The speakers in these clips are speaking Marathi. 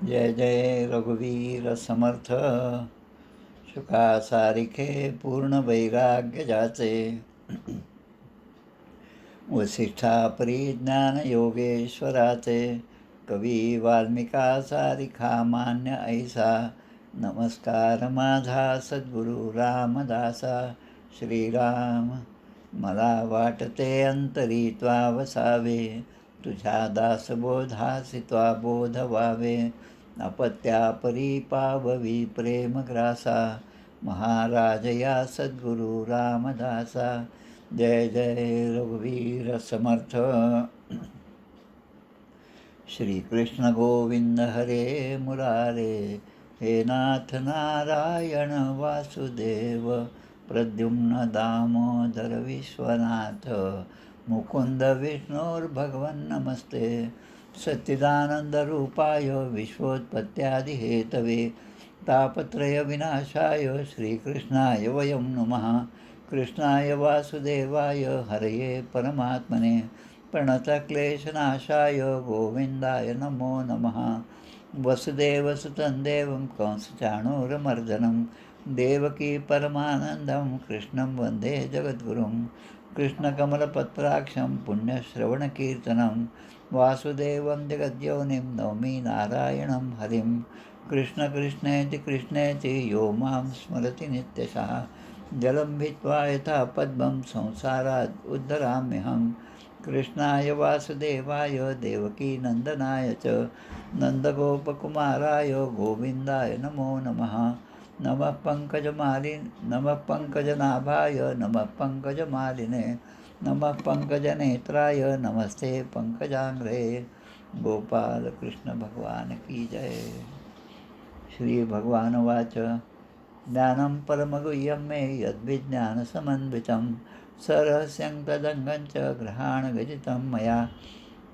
जय जय रघुवीर समर्थ. शुका सारिखे पूर्ण वैराग्य जाचे. वसिष्ठा परिज्ञान योगेश्वराचे. कवी वाल्मिका सारिखा मान्य ऐसा. नमस्कार माझा सद्गुरु रामदासा. श्रीराम मला वाटते अंतरी त्वा वसावे. तुझ्या दासबोधासी त्वा बोध व्हावे. अपत्या परी पाववी प्रेमग्रासा. महाराज या सद्गुरु रामदासा. जय जय रघुवीर समर्थ. श्रीकृष्ण गोविंद हरे मुरारे. हे नाथ नारायण वासुदेव. प्रद्युम्न दामोदर विश्वनाथ. मुकुंद विष्णुर्भगवन् नमस्ते. सच्चिदानंद रूपाय विश्वोत्पत्त्यादि हेतवे. तापत्रय विनाशाय श्रीकृष्णाय वयं नमः. कृष्णाय वासुदेवाय हरये परमात्मने. प्रणतक्लेशनाशाय गोविंदाय नमो नमः. वसुदेवसुतं देवं कंसचाणूरमर्दनं. देवकी परमानन्दं कृष्णं वन्दे जगद्गुरुं. कृष्णकमलपत्राक्षं पुण्यश्रवणकीर्तनं. वासुदेवं जगद्योनिं नौमि नारायणं हरिं. कृष्णकृष्णेति कृष्णेति यो मां स्मरति नित्यशः. जलं भित्त्वा यथा पद्मं संसारात् उद्धराम्यहं. कृष्णाय वासुदेवाय देवकीनन्दनाय च. नन्दगोपकुमाराय गोविन्दाय नमो नमः. नमः पङ्कजनाभाय नमः पङ्कजमालिने. नमः पङ्कजनेत्राय नमस्ते पङ्कजाङ्घ्रे. गोपाल कृष्ण भगवान की जय. श्री भगवान वाच. ज्ञानं परमगुह्यं मे यद्विज्ञानसमन्वितं. सरहस्यं तदङ्गं च ग्रहाणगजितं मया.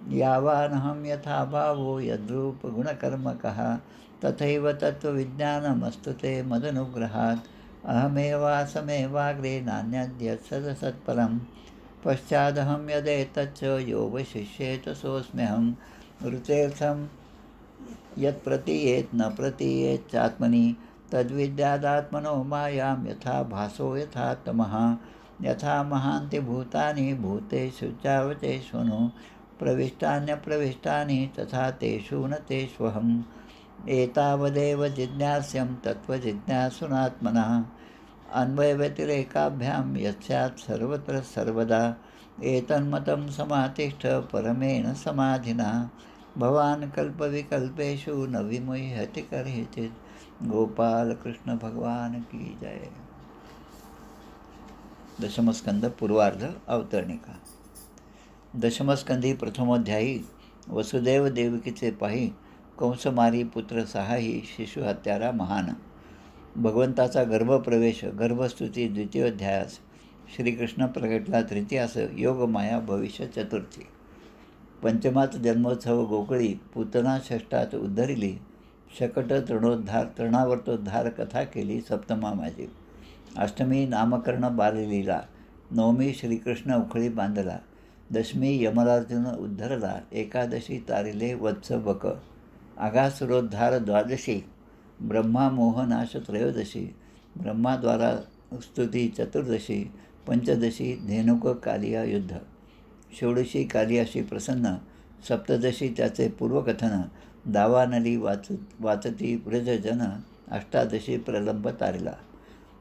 यावानहं यथा भावो यद्रूपगुणकर्मकः. तथैव तत्त्वविज्ञानमस्तु ते मदनुग्रहात्. अहमेवासमेवाग्रे नान्यद्यत्सदसत्परं. पश्चादहं यदेतच्च यो वशिष्येत सोऽस्म्यहं. ऋतेर्थं यत्प्रतीयेत् न प्रतीयेच्चात्मनि. तद्विद्यादात्मनो मायां यथा भासो यथा तमः. यथा महान्ति भूतानि भूतेषु चावचेष्वनु. प्रविष्टान्यप्रविष्टानि तथा तेषु न तेष्वहम्. एतावदेव जिज्ञास्यं तत्त्वजिज्ञासुनात्मनः. अन्वयव्यतिरेकाभ्यां यत्स्यात् सर्वत्र सर्वदा. एतन्मतं समातिष्ठ परमेण समाधिना. भवान् कल्पविकल्पेषु न विमुह्यति कदाचित्. गोपाल कृष्ण भगवान की जय. दशमस्कंद पूर्वार्ध अवतरणिका. दशमस्कंधी प्रथमोध्यायी. वसुदेव देवकीचे पाही. कंसमारी पुत्र सहाही शिशु हत्यारा महान. भगवंताचा गर्भप्रवेश गर्भस्तुती द्वितीयोध्यायास. श्रीकृष्ण प्रगटला तृतीयास. योगमाया भविष्य चतुर्थी. पंचमात जन्मोत्सव गोकुळी पूतना षष्ठात उद्धरिली. शकट तृणावर्तोद्धार कथा केली सप्तमा माझी. अष्टमी नामकर्ण बाललीला. नवमी श्रीकृष्ण उखळी बांधला. दशमी यमरार्जुन उद्धरला. एकादशी तारिले वत्सबक. आघासुरोद्धार द्वादशी. ब्रह्मा मोहनाश त्रयोदशी. ब्रह्माद्वारा स्तुती चतुर्दशी. पंचदशी धेनुक कालिया युद्ध. षोडशी कालियाशी प्रसन्न. सप्तदशी त्याचे पूर्वकथन. दावानली वाचती व्रजजन. अष्टादशी प्रलंब तारिला.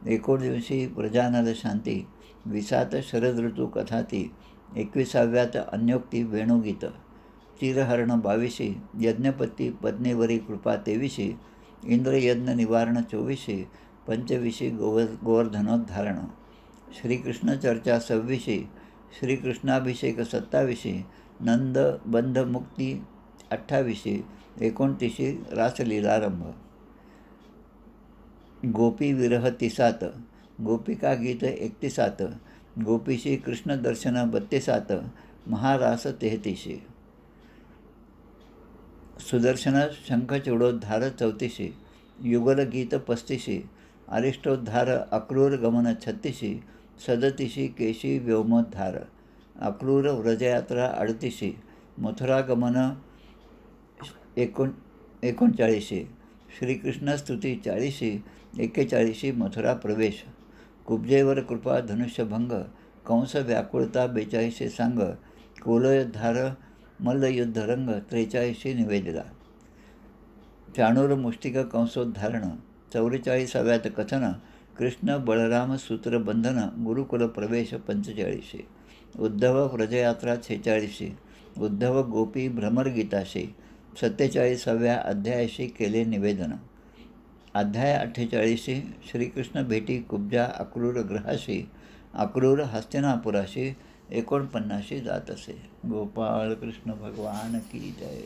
एकोणविंशी व्रजानल शांती. विसात शरद ऋतू कथाती. 21व्यात अन्योक्ती वेणुगीत. चिरहरण 22शी. यज्ञपती पत्नीवरी कृपा 23शी. इंद्रयज्ञ निवारण 24शी. पंचविशी गोवर्धनोद्धारण. श्रीकृष्ण चर्चा 26शी. श्रीकृष्णाभिषेक 27शी. नंद बंध मुक्ती 28शी. 29शी रासलीलारंभ. गोपी विरह 30. गोपिका गीत 31. गोपीशी कृष्ण दर्शन 32. महारास 33शी. सुदर्शन शंखचूडोद्धार 34शी. युगलगीत 35शी. अरिष्टोद्धार अक्रूर गमन 36शी. 37शी केशी व्योमोद्धार. अक्रूर व्रजयात्रा 38शी. मथुरागमन 39 श्रीकृष्ण स्तुती 40 41 मथुरा प्रवेश कुब्जेवर कृपा धनुष्यभंग कंस व्याकुळता 42 सांग कोलधार मल्लयुद्धरंग 43 निवेदिला चाणूर मुष्टिक कंसोद्धारण 44व्यात कथन कृष्ण बळराम सूत्रबंधन गुरुकुल प्रवेश 45 उद्धव व्रजयात्रा 46 उद्धव गोपी भ्रमरगीताशी 47व्या अध्यायाशी केले निवेदन अध्याय 48 श्रीकृष्ण भेटी कुब्जा अक्रूर ग्रहाशी अक्रूर हस्तिनापुराशी 49 जात असे. गोपाळ कृष्ण भगवान की जय.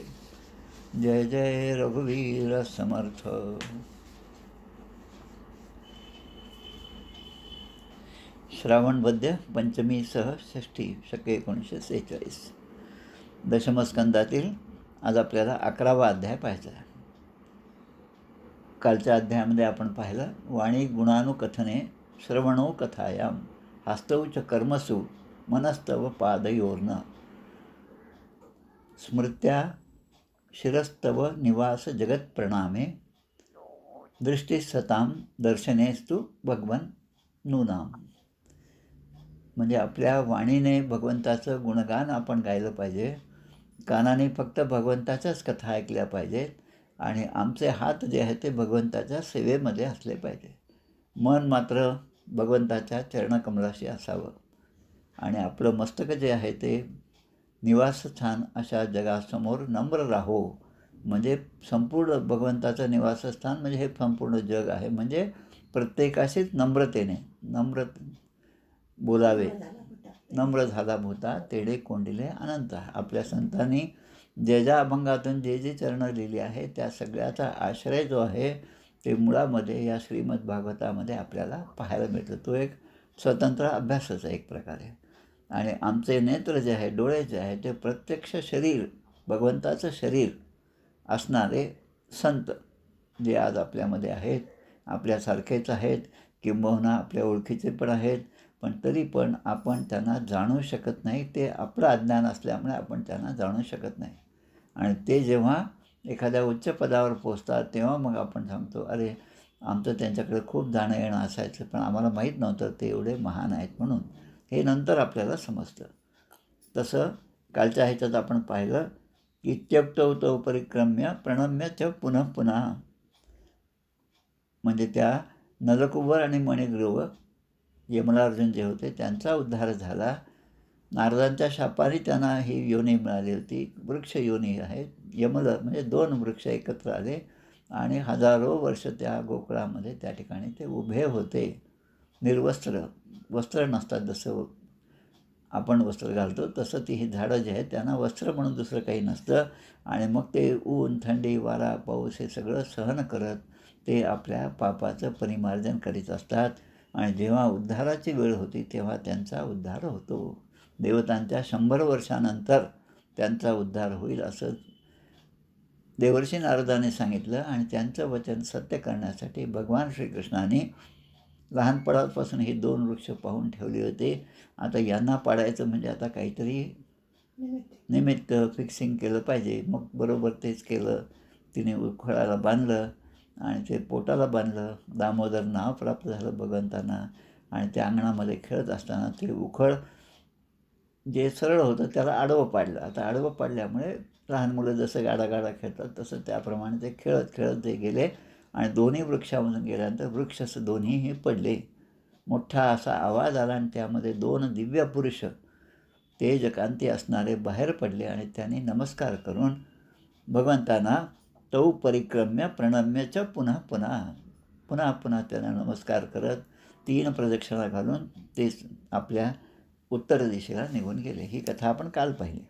जय जय रघुवीर समर्थ. श्रावणवद्य पंचमीसह षष्ठी शके 1946 दशमस्कंदातील आज आपल्याला 11वा अध्याय पाहायचा आहे. कालच्या अध्यायामध्ये आपण पाहिलं वाणी गुणानुकथने श्रवणो कथायाम हस्तौ च कर्मसु मनस्तव पादयोर्न स्मृत्या शिरस्तव निवास जगत्प्रणामे दृष्टिसतां दर्शनेस्तु भगवन नूनाम. म्हणजे आपल्या वाणीने भगवंताचं गुणगान आपण गायलं पाहिजे, कानाने फक्त भगवंताच्याच कथा ऐकल्या पाहिजेत आणि आमचे हात जे आहे ते भगवंताच्या सेवेमध्ये असले पाहिजे. मन मात्र भगवंताच्या चरणकमलाशी असावं आणि आपलं मस्तक जे आहे ते निवासस्थान अशा जगासमोर नम्र राहो. म्हणजे संपूर्ण भगवंताचं निवासस्थान म्हणजे हे संपूर्ण जग आहे. म्हणजे प्रत्येकाशीच नम्रतेने बोलावे. नम्र झाला भूता तेडे कोंडिले अनंत. आपल्या संतांनी ज्या अभंगातून जे चरणं लिहिली आहे त्या सगळ्याचा आश्रय जो आहे ते मुळामध्ये या श्रीमद भागवतामध्ये आपल्याला पाहायला मिळतं. तो एक स्वतंत्र अभ्यासच आहे एक प्रकारे. आणि आमचे नेत्र जे आहे, डोळे जे आहे ते प्रत्यक्ष शरीर, भगवंताचं शरीर असणारे संत जे आज आपल्यामध्ये आहेत, आपल्यासारखेच आहेत, किंबहुना आपल्या ओळखीचे पण आहेत, पण तरी पण आपण त्यांना जाणू शकत नाही. ते आपलं अज्ञान असल्यामुळे आपण त्यांना जाणू शकत नाही. आणि ते जेव्हा एखाद्या उच्च पदावर पोचतात तेव्हा मग आपण सांगतो, अरे आमचं त्यांच्याकडे खूप जाणं येणं असायचं, पण आम्हाला माहीत नव्हतं ते एवढे महान आहेत म्हणून. हे नंतर आपल्याला समजतं. तसं कालच्या ह्याच्यात आपण पाहिलं की त्यक्तौ तौ परिक्रम्य प्रणम्य च पुनः पुन्हा. म्हणजे त्या नलकुबर आणि मणिग्रीव यमलार्जुन जे होते त्यांचा उद्धार झाला. नारदांच्या शापाने त्यांना ही योनी मिळाली होती. वृक्ष योनी आहे. यमल म्हणजे 2 वृक्ष एकत्र आले आणि हजारो वर्ष त्या गोकुळामध्ये त्या ठिकाणी ते उभे होते निर्वस्त्र. वस्त्र नसतात, जसं आपण वस्त्र घालतो तसं ती ही झाडं जी आहेत त्यांना वस्त्र म्हणून दुसरं काही नसतं. आणि मग ते ऊन, थंडी, वारा, पाऊस हे सगळं सहन करत ते आपल्या पापाचं परिमार्जन करीत असतात. आणि जेव्हा उद्धाराची वेळ होती तेव्हा त्यांचा उद्धार होतो. देवतांच्या 100 वर्षानंतर त्यांचा उद्धार होईल असं देवर्षी नारदाने सांगितलं. आणि त्यांचं वचन सत्य करण्यासाठी भगवान श्रीकृष्णाने लहानपणापासून ही 2 वृक्ष पाहून ठेवली होती. आता यांना पाडायचं म्हणजे आता काहीतरी निमित्त फिक्सिंग केलं पाहिजे. मग बरोबर तेच केलं. तिने उखळाला बांधलं आणि ते पोटाला बांधलं. दामोदर नाव प्राप्त झालं भगवंतांना. आणि त्या अंगणामध्ये खेळत असताना ते उखळ जे सरळ होतं त्याला आडवं पाडलं. आता आडवं पाडल्यामुळे लहान मुलं जसं गाडा खेळतात तसं त्याप्रमाणे ते खेळत खेळत ते गेले आणि दोन्ही वृक्षामधून गेल्यानंतर वृक्ष दोन्हीही पडले. मोठा असा आवाज आला आणि त्यामध्ये 2 दिव्य पुरुष तेजकांती असणारे बाहेर पडले आणि त्यांनी नमस्कार करून भगवंतांना तौ परिक्रम्य प्रणम्यच पुन्हा पुन्हा त्यांना नमस्कार करत 3 प्रदक्षिणा घालून ते आपल्या उत्तर दिशेला निघून गेले. ही कथा आपण काल पाहिली.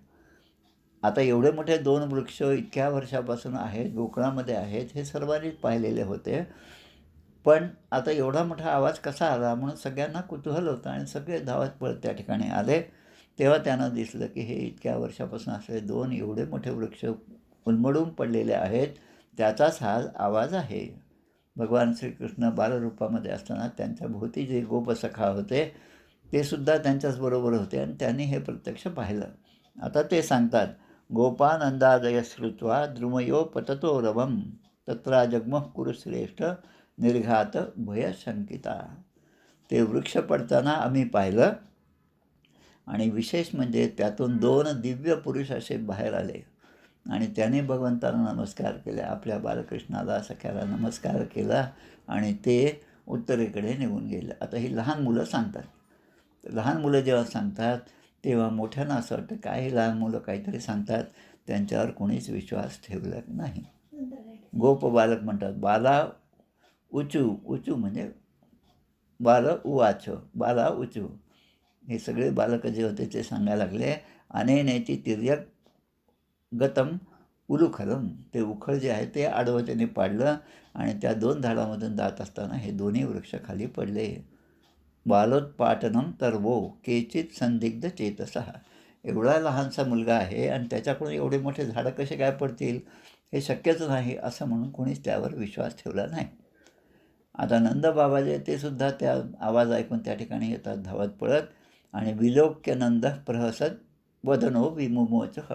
आता एवढे मोठे 2 वृक्ष इतक्या वर्षापासून आहेत, गोकुळामध्ये आहेत, हे सर्वांनीच पाहिलेले होते. पण आता एवढा मोठा आवाज कसा आला म्हणून सगळ्यांना कुतूहल होतं आणि सगळे धावत पळत त्या ठिकाणी आले. तेव्हा त्यांना दिसलं की हे इतक्या वर्षापासून असलेले 2 एवढे मोठे वृक्ष उन्मळून पडलेले आहेत, त्याचाच हा आवाज आहे. भगवान श्रीकृष्ण बालरूपामध्ये असताना त्यांच्या भोवती जे गोपसखा होते ते सुद्धा त्यांच्याचबरोबर होते आणि त्यांनी हे प्रत्यक्ष पाहिलं. आता ते सांगतात गोपानंदादय श्रुत्वा द्रुमयो पततो रवम तत्रा जग्मः कुरुश्रेष्ठ निर्घात भयशंकिता. ते वृक्ष पडताना आम्ही पाहिलं आणि विशेष म्हणजे त्यातून 2 दिव्य पुरुष असे बाहेर आले आणि त्याने भगवंताला नमस्कार केला, आपल्या बालकृष्णाला सख्याला नमस्कार केला आणि ते उत्तरेकडे निघून गेले. आता ही लहान मुलं सांगतात. लहान मुलं जेव्हा सांगतात तेव्हा मोठ्यांना असं वाटतं काय ही लहान मुलं काहीतरी सांगतात, त्यांच्यावर कोणीच विश्वास ठेवला नाही. गोप बालक म्हणतात बाला उचू, उचू म्हणजे बाल उवाच, बाला उचू. हे सगळे बालक जे होते ते सांगायला लागले अनेनेची तिर्यक गतम उलुखलम. ते उखळ जे आहे ते आडवं त्याने पाडलं आणि त्या 2 झाडामधून जात असताना हे दोन्ही वृक्ष खाली पडले. बालोत्पाटनम तरवो केचित संदिग्ध चेतसः. एवढा लहानसा मुलगा आहे आणि त्याच्याकडून एवढे मोठे झाडं कसे काय पडतील, हे शक्यच नाही असं म्हणून कोणीच त्यावर विश्वास ठेवला नाही. आता नंदबाबा जे ते सुद्धा त्या आवाज ऐकून त्या ठिकाणी येतात धावत पळत आणि विलोक्य नंद प्रहसत वदनो विमुमोचः.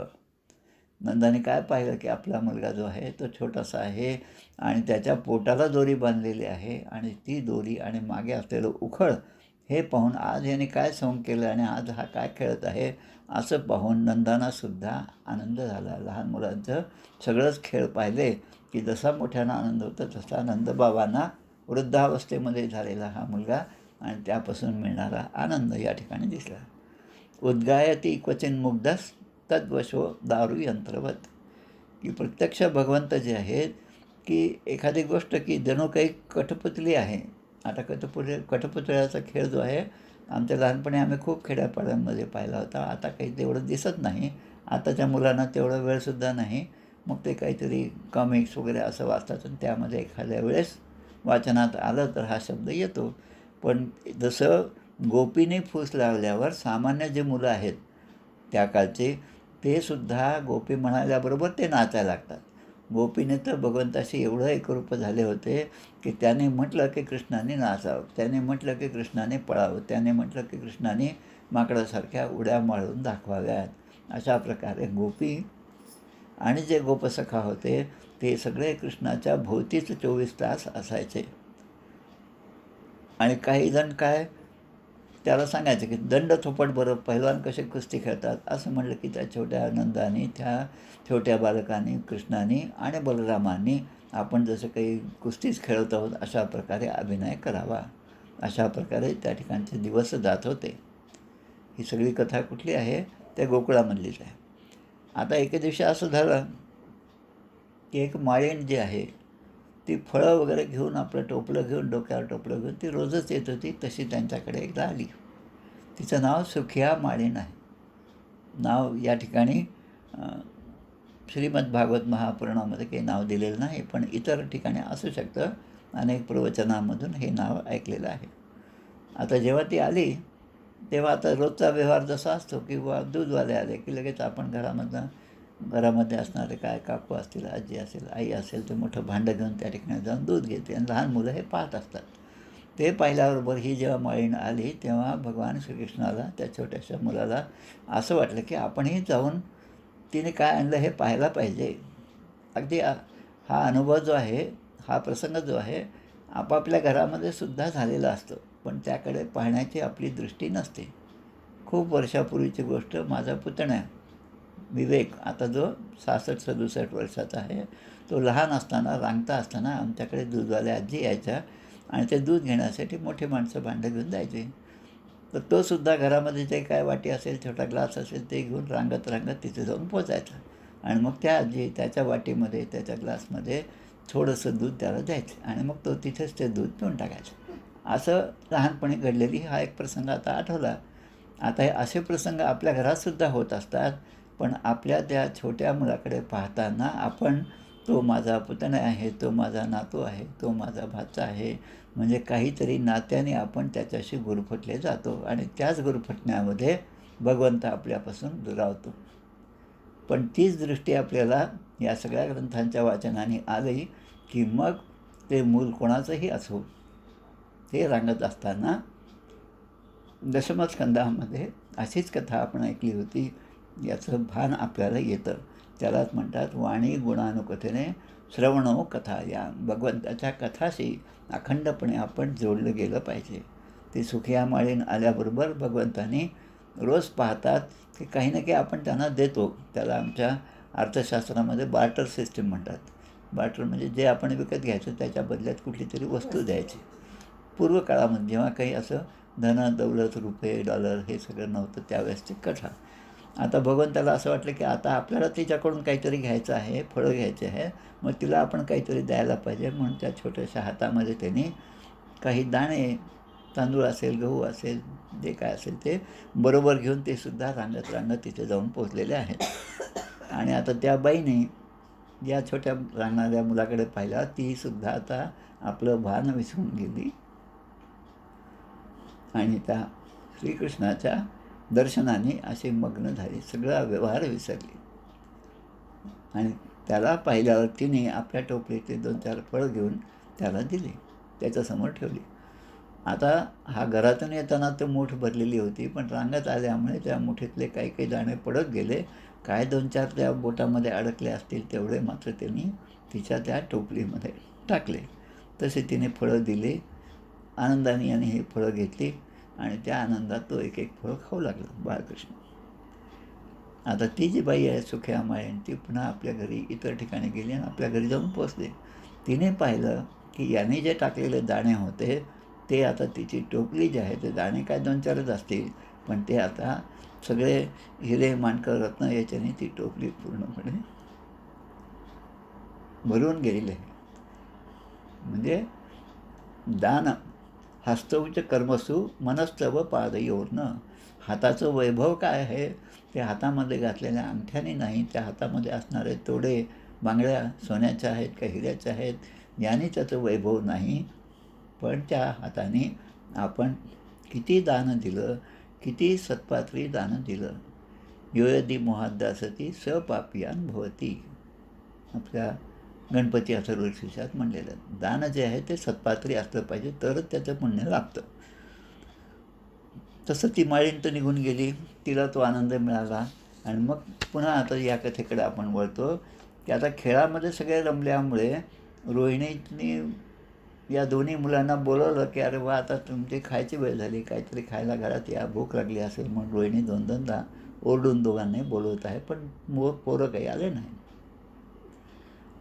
नंदाने काय पाहिलं की आपला मुलगा जो आहे तो छोटासा आहे आणि त्याच्या पोटाला दोरी बांधलेली आहे आणि ती दोरी आणि मागे असलेलं उखळ हे पाहून आज याने काय सोंग केलं आणि आज हा काय खेळत आहे असं पाहून नंदानासुद्धा आनंद झाला. लहान मुलांचं सगळंच खेळ पाहिले की जसा मोठ्यांना आनंद होता तसा नंदबाबांना वृद्धावस्थेमध्ये झालेला हा मुलगा आणि त्यापासून मिळणारा आनंद या ठिकाणी दिसला. उद्गायती क्वचिन मुग्धस तद्वशो दारू यंत्रवत. की प्रत्यक्ष भगवंत जे आहेत की एखादी गोष्ट की जणू काही कठपुतली आहे. आता कठपुतळ्याचा खेळ जो आहे आमच्या लहानपणी आम्ही खूप खेड्यापाड्यांमध्ये पाहिला होता. आता काही तेवढं दिसत नाही. आताच्या मुलांना तेवढा वेळसुद्धा नाही. मग ते काहीतरी कॉमिक्स वगैरे असं वाचतात आणि त्यामध्ये एखाद्या वेळेस वाचनात आलं तर हा शब्द येतो. पण जसं गोपीने फूस लावल्यावर सामान्य जे मुलं आहेत त्या काळचे ते सुद्धा गोपी म्हणाल्याबरोबर ते नाचायला लागतात. गोपीने तर भगवंताशी एवढं एकरूप झाले होते की त्याने म्हटलं की कृष्णाने नाचावं, त्याने म्हटलं की कृष्णाने पळावं, त्याने म्हटलं की कृष्णाने माकडासारख्या उड्या मारून दाखवाव्यात. अशा प्रकारे गोपी आणि जे गोपसखा होते ते सगळे कृष्णाच्या भोवतीच 24 तास असायचे. आणि काही जण काय त्याला सांगायचं की दंड थोपट बरं पहिलवान कसे कुस्ती खेळतात असं म्हणलं की त्या छोट्या नंदाने त्या छोट्या बालकांनी कृष्णाने आणि बलरामांनी आपण जसं काही कुस्तीच खेळत आहोत अशा प्रकारे अभिनय करावा. अशा प्रकारे त्या ठिकाणचे दिवस जात होते. ही सगळी कथा कुठली आहे त्या गोकुळामधलीच आहे. आता एके दिवशी असं झालं की एक माळीण जी आहे ती फळं वगैरे घेऊन आपलं टोपलं घेऊन डोक्यावर टोपलं घेऊन ती रोजच येत होती. तशी त्यांच्याकडे एकदा आली. तिचं नाव सुखिया माळीण आहे. नाव या ठिकाणी श्रीमद भागवत महापुराणामध्ये काही नाव दिलेलं नाही, पण इतर ठिकाणी असू शकतं. अनेक प्रवचनामधून हे नाव ऐकलेलं आहे. आता जेव्हा ती आली तेव्हा आता रोजचा व्यवहार जसा असतो किंवा दूधवाले आले की लगेच आपण घरामध्ये असणारे काय काकू असतील, आजी असेल, आई असेल तर मोठं भांडं घेऊन त्या ठिकाणी जाऊन दूध घेते आणि लहान मुलं हे पाहत असतात. ते पाहिल्याबरोबर ही जेव्हा माळीण आली तेव्हा भगवान श्रीकृष्णाला त्या छोट्याशा मुलाला असं वाटलं की आपणही जाऊन तिने काय आणलं हे पाहायला पाहिजे. अगदी हा अनुभव जो आहे, हा प्रसंग जो आहे आपापल्या घरामध्ये सुद्धा झालेला असतो, पण त्याकडे पाहण्याची आपली दृष्टी नसते. खूप वर्षापूर्वीची गोष्ट. माझा पुतण्या विवेक आता जो 66-67 वर्षाचा आहे, तो लहान असताना रांगता असताना आमच्याकडे दूधवाल्या आजी यायच्या आणि ते दूध घेण्यासाठी मोठी माणसं भांडं घेऊन जायचे. तर तो सुद्धा घरामध्ये जे काय वाटी असेल, छोटा ग्लास असेल ते घेऊन रांगत तिथे जाऊन पोचायचा आणि मग त्या आजी त्याच्या वाटीमध्ये त्याच्या ग्लासमध्ये थोडंसं दूध त्याला द्यायचं आणि मग तो तिथेच ते दूध पिऊन टाकायचं. असं लहानपणी घडलेली हा एक प्रसंग आता आठवला. आता हे असे प्रसंग आपल्या घरातसुद्धा होत असतात, पण आपल्या त्या छोट्या मुलाकडे पाहताना आपण तो माझा पुतण्या आहे, तो माझा नातू आहे, तो माझा भाचा आहे, म्हणजे काहीतरी नात्याने आपण त्याच्याशी गुरफटले जातो आणि त्याच गुरफटण्यामध्ये भगवंत आपल्यापासून दुरावतो. पण तीच दृष्टी आपल्याला या सगळ्या ग्रंथांच्या वाचनाने आली की मग ते मूल कोणाचंही असो, ते रांगत असताना दशमस्कंदामध्ये अशीच कथा आपण ऐकली होती याचं भान आपल्याला येतं. त्यालाच म्हणतात वाणी गुणानुकथेने श्रवणो कथा. या भगवंताच्या कथाशी अखंडपणे आपण जोडलं गेलं पाहिजे. ते सुखिया माळीन आल्याबरोबर भगवंतांनी रोज पाहतात की काही ना काही आपण त्यांना देतो. त्याला आमच्या अर्थशास्त्रामध्ये बार्टर सिस्टीम म्हणतात. बार्टर म्हणजे जे आपण विकत घ्यायचं त्याच्या बदल्यात कुठली तरी वस्तू द्यायची. पूर्व काळामध्ये जेव्हा काही असं धन दौलत रुपये डॉलर हे सगळं नव्हतं त्यावेळेसची कथा. आता भगवंताला असं वाटलं की आता आपल्याला तिच्याकडून काहीतरी घ्यायचं आहे, फळं घ्यायचे आहे, मग तिला आपण काहीतरी द्यायला पाहिजे. म्हणून त्या छोट्याशा हातामध्ये त्यांनी काही दाणे, तांदूळ असेल, गहू असेल, जे काय असेल ते बरोबर घेऊन ते सुद्धा रांगत रांगत तिथे जाऊन पोचलेले आहेत. आणि आता त्या बाईने या छोट्या रांगणाऱ्या मुलाकडे पाहिला. तीसुद्धा आता आपलं भान विसरून गेली आणि त्या श्रीकृष्णाच्या दर्शनाने अशी मग्न झाली, सगळा व्यवहार विसरली. आणि त्याला पाहिल्यावर तिने आपल्या टोपलीतले 2-4 फळं घेऊन त्याला दिली, त्याच्यासमोर ठेवली. आता हा घरातून येताना तर मूठ भरलेली होती, पण रांगत आल्यामुळे त्या मुठीतले काही काही दाणे पडत गेले. काय 2-4 त्या बोटामध्ये अडकले असतील तेवढे मात्र त्यांनी तिच्या त्या टोपलीमध्ये टाकले. तसे तिने फळं दिली. आनंदाने याने ही फळं घेतली आणि त्या आनंदात तो एक एक फळं खाऊ लागला बाळकृष्ण. आता ती जी बाई आहे सुखिया माळीन, ती पुन्हा आपल्या घरी इतर ठिकाणी गेली आणि आपल्या घरी जाऊन पोचली. तिने पाहिलं की याने जे टाकलेले दाणे होते ते आता तिची टोपली जी आहे ते दाणे काय 2-4च असतील, पण ते आता सगळे हिरे माणकं रत्न याच्याने ती टोपली पूर्णपणे भरून गेलेली आहे. म्हणजे दान हस्तौच कर्मसु मनस्तव पादयोर्न. हाताचं वैभव काय आहे ते हातामध्ये घातलेल्या अंगठ्याने नाही, त्या हातामध्ये असणारे तोडे बांगड्या सोन्याच्या आहेत का हिऱ्याच्या आहेत याने त्याचं वैभव नाही, पण त्या हाताने आपण किती दान दिलं, किती सत्पात्री दान दिलं. यो यदि मोहाद्दासती स पापियान भवती. आपल्या गणपती अथर्वशीर्षात म्हणलेलं आहे. दान जे आहे ते सत्पात्री असलं पाहिजे तरच त्याचं पुण्य लागतं. तसं ती माळीण तर निघून गेली, तिला तो आनंद मिळाला. आणि मग पुन्हा आता या कथेकडे आपण वळतो की आता खेळामध्ये सगळे रमल्यामुळे रोहिणीने या दोन्ही मुलांना बोलवलं की अरे वा आता तुमची खायची वेळ झाली, काहीतरी खायला घरात या, भूक लागली असेल. म्हणून रोहिणी 2-2दा ओरडून दोघांनाही बोलवत आहे, पण पोरं काही आले नाही.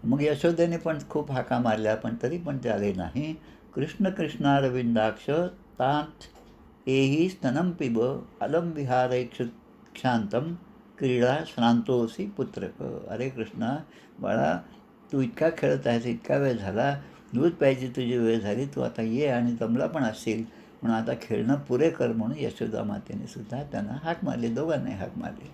मग यशोदेने पण खूप हाका मारल्या, पण तरी पण ते आले नाही. कृष्ण कृष्णारविंदाक्ष तात एही स्तनं पिब अलम विहारे क्षांतम क्रीडा श्रांतोसी पुत्रक. अरे कृष्णा बाळा, तू इतका खेळत आहेस, इतका वेळ झाला, दूध प्यायची तुझी वेळ झाली, तू आता ये आणि जमला पण असशील, म्हणून आता खेळणं पुरे कर. म्हणून यशोदा मातेने सुद्धा त्यांना हाक मारली, दोघांनाही हाक मारली.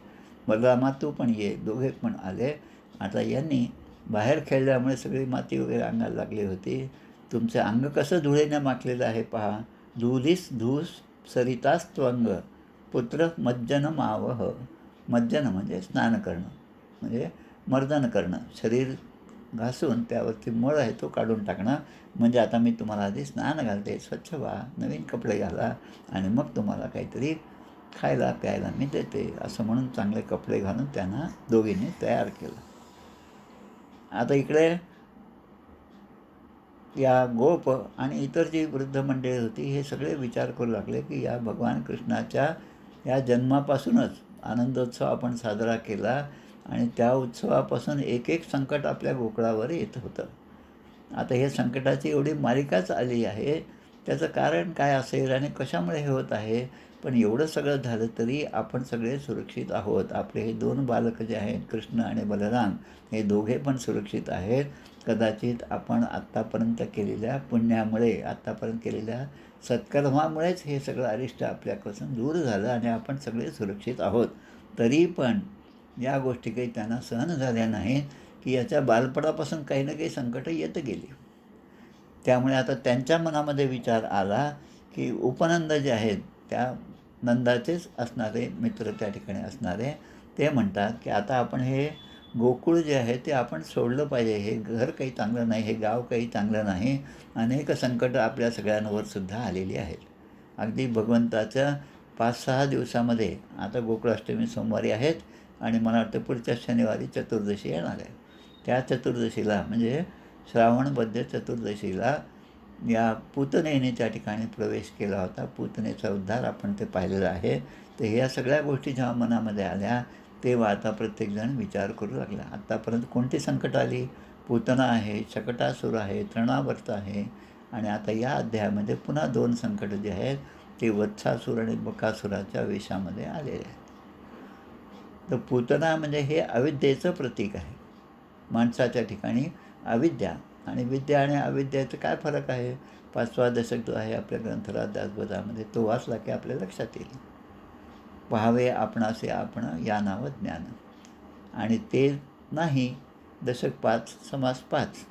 बलरामा तू पण ये. दोघे पण आले. आता यांनी बाहेर खेळल्यामुळे सगळी माती वगैरे अंगाला लागली होती. तुमचं अंग कसं धुळेनं माखलेलं आहे पहा. धुलीस धूस सरितास्त्वंग पुत्र मज्जन मावह. मज्जन म्हणजे स्नान करणं, म्हणजे मर्दन करणं, शरीर घासून त्यावरती मळ आहे तो काढून टाकणं. म्हणजे आता मी तुम्हाला आधी स्नान घालते, स्वच्छ व्हा, नवीन कपडे घाला आणि मग तुम्हाला काहीतरी खायला प्यायला मी देते, असं म्हणून चांगले कपडे घालून त्यांना दोघींनी तयार केलं. आता इकडे या गोप आणि इतर जी वृद्ध मंडळी होती हे सगळे विचार करू लागले की या भगवान कृष्णाच्या या जन्मापासूनच आनंदोत्सव आपण साजरा केला आणि त्या उत्सवापासून एक एक संकट आपल्या गोकुळावर येत होतं. आता हे संकटाची एवढी मालिकाच आली आहे, त्याचं कारण काय असेल आणि कशामुळे हे होत आहे. पण एवढं सगळं झालं तरी आपण सगळे सुरक्षित आहोत. आपले हे 2 बालक जे आहेत कृष्ण आणि बलराम, हे दोघे पण सुरक्षित आहेत. कदाचित आपण आत्तापर्यंत केलेल्या पुण्यामुळे, आत्तापर्यंत केलेल्या सत्कर्मामुळेच हे सगळं अरिष्ट आपल्यापासून दूर झालं आणि आपण सगळे सुरक्षित आहोत. तरी पण या गोष्टी काही त्यांना सहन झाल्या नाहीत की याच्या बालपणापासून काही ना काही संकटं येत गेली. त्यामुळे आता त्यांच्या मनामध्ये विचार आला की उपनंद जे आहेत त्या नंदाचेच असणारे मित्र त्या ठिकाणी असणारे, ते म्हणतात की आता आपण हे गोकुळ जे आहे ते आपण सोडलं पाहिजे. हे घर काही चांगलं नाही, हे गाव काही चांगलं नाही. अनेक संकटं आपल्या सगळ्यांवर सुद्धा आलेली आहेत. अगदी भगवंताच्या 5-6 दिवसामध्ये, आता गोकुळाष्टमी सोमवारी आहेत, आणि मला वाटतं पुढच्या शनिवारी चतुर्दशी येणार आहे. त्या चतुर्दशीला म्हणजे श्रावणबद्ध चतुर्दशीला या पूतनेने त्या ठिकाणी प्रवेश केला होता. पूतनेचा उद्धार आपण ते पाहिलेला आहे. तर ह्या सगळ्या गोष्टी जेव्हा मनामध्ये आल्या तेव्हा आता प्रत्येकजण विचार करू लागला. आत्तापर्यंत कोणती संकट आली? पूतना आहे, शकटासूर आहे, तृणावर्त आहे आणि आता या अध्यायामध्ये पुन्हा 2 संकट जे आहेत ते वत्सासूर आणि बकासुराच्या वेशामध्ये आलेले आहेत. तर पूतना म्हणजे हे अविद्येचं प्रतीक आहे. माणसाच्या ठिकाणी अविद्या आणि विद्या आणि अविद्याचं काय फरक आहे? 5वा दशक जो आहे आपल्या ग्रंथराज दासबोधामध्ये तो वाचला की आपल्या लक्षात येईल. पहावे आपणासे आपण या नावं ज्ञान आणि ते नाही दशक 5 समास 5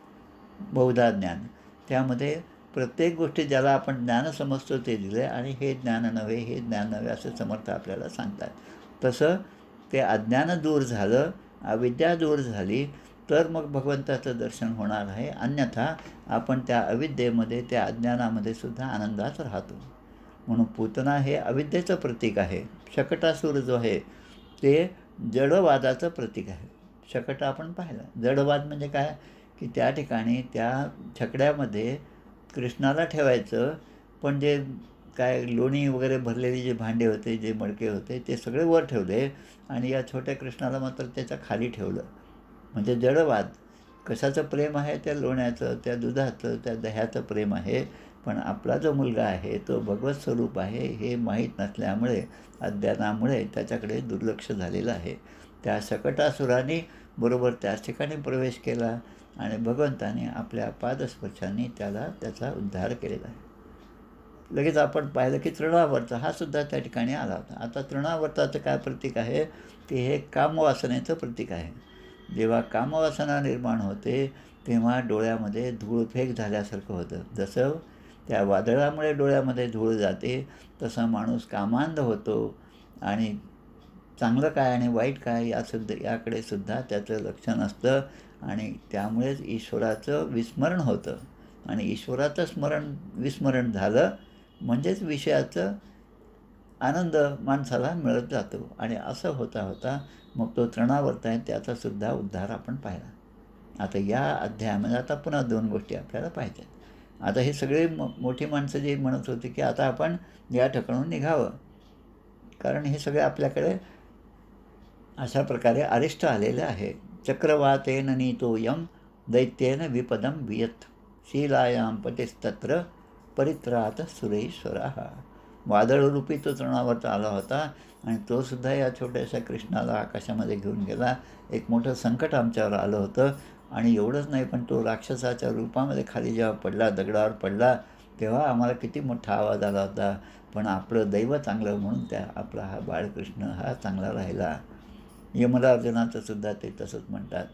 बहुधा ज्ञान. त्यामध्ये प्रत्येक गोष्टी ज्याला आपण ज्ञान समजतो ते दिले आणि हे ज्ञान नव्हे, हे ज्ञान नव्हे असं समर्थ आपल्याला सांगतात. तसं ते अज्ञान दूर झालं, अविद्या दूर झाली तर मग भगवंताचं दर्शन होणार आहे. अन्यथा आपण त्या अविद्येमध्ये, त्या अज्ञानामध्ये सुद्धा आनंदात राहतो. म्हणून पूतना हे अविद्येचं प्रतीक आहे. शकटासूर जो आहे ते जडवादाचं प्रतीक आहे. शकट आपण पाहिलं. जडवाद म्हणजे काय? की त्या ठिकाणी त्या छकड्यामध्ये कृष्णाला ठेवायचं, पण जे काय लोणी वगैरे भरलेली जे भांडे होते, जे मडके होते ते सगळे वर ठेवले आणि या छोट्या कृष्णाला मात्र त्याच्या खाली ठेवलं. म्हणजे जडवाद. कशाचं प्रेम आहे? त्या लोण्याचं, त्या दुधाचं, त्या दह्याचं प्रेम आहे. पण आपला जो मुलगा आहे तो भगवत स्वरूप आहे हे माहीत नसल्यामुळे, अज्ञानामुळे त्याच्याकडे दुर्लक्ष झालेलं आहे. त्या शकटासुराने बरोबर त्याच ठिकाणी प्रवेश केला आणि भगवंताने आपल्या पादस्पर्शाने त्याचा उद्धार केलेला आहे. लगेच आपण पाहिलं की तृणावर्त हा सुद्धा त्या ठिकाणी आला होता. आता तृणावर्ताचं काय प्रतीक आहे? की हे कामवासनेचं प्रतीक आहे. जेव्हा कामवासना निर्माण होते तेव्हा डोळ्यामध्ये धूळफेक झाल्यासारखं होतं. जसं त्या वादळामुळे डोळ्यामध्ये धूळ जाते तसा माणूस कामांध होतो आणि चांगलं काय आणि वाईट काय याकडे सुद्धा त्याचं लक्ष नसतं आणि त्यामुळेच ईश्वराचं विस्मरण होतं आणि ईश्वराचं विस्मरण झालं म्हणजेच विषयाचं आनंद माणसाला मिळत जातो आणि असं होता होता मग तो तृणावर्त आहे त्याचासुद्धा उद्धार आपण पाहिला. आता या अध्यायामध्ये आता पुन्हा 2 गोष्टी आपल्याला पाहिजेत. आता हे सगळे मोठी माणसं जे म्हणत होते की आता आपण या ठिकाणून निघावं, कारण हे सगळे आपल्याकडे अशा प्रकारे अरिष्ट आलेले आहे. चक्रवातेन नीतोऽयं दैत्येन विपदं वियत् शीलायां पतिस्तत्र परित्रात सुरेश्वरः. वादळरूपी तो तृणावर्त आला होता आणि तो सुद्धा या छोट्याशा कृष्णाला आकाशामध्ये घेऊन गेला. एक मोठं संकट आमच्यावर आलं होतं आणि एवढंच नाही पण तो राक्षसाच्या रूपामध्ये खाली जेव्हा पडला, दगडावर पडला, तेव्हा आम्हाला किती मोठा आवाज आला होता. पण आपलं दैव चांगलं म्हणून आपला हा बाळकृष्ण हा चांगला राहिला. यमराजनाचं सुद्धा ते तसंच म्हणतात.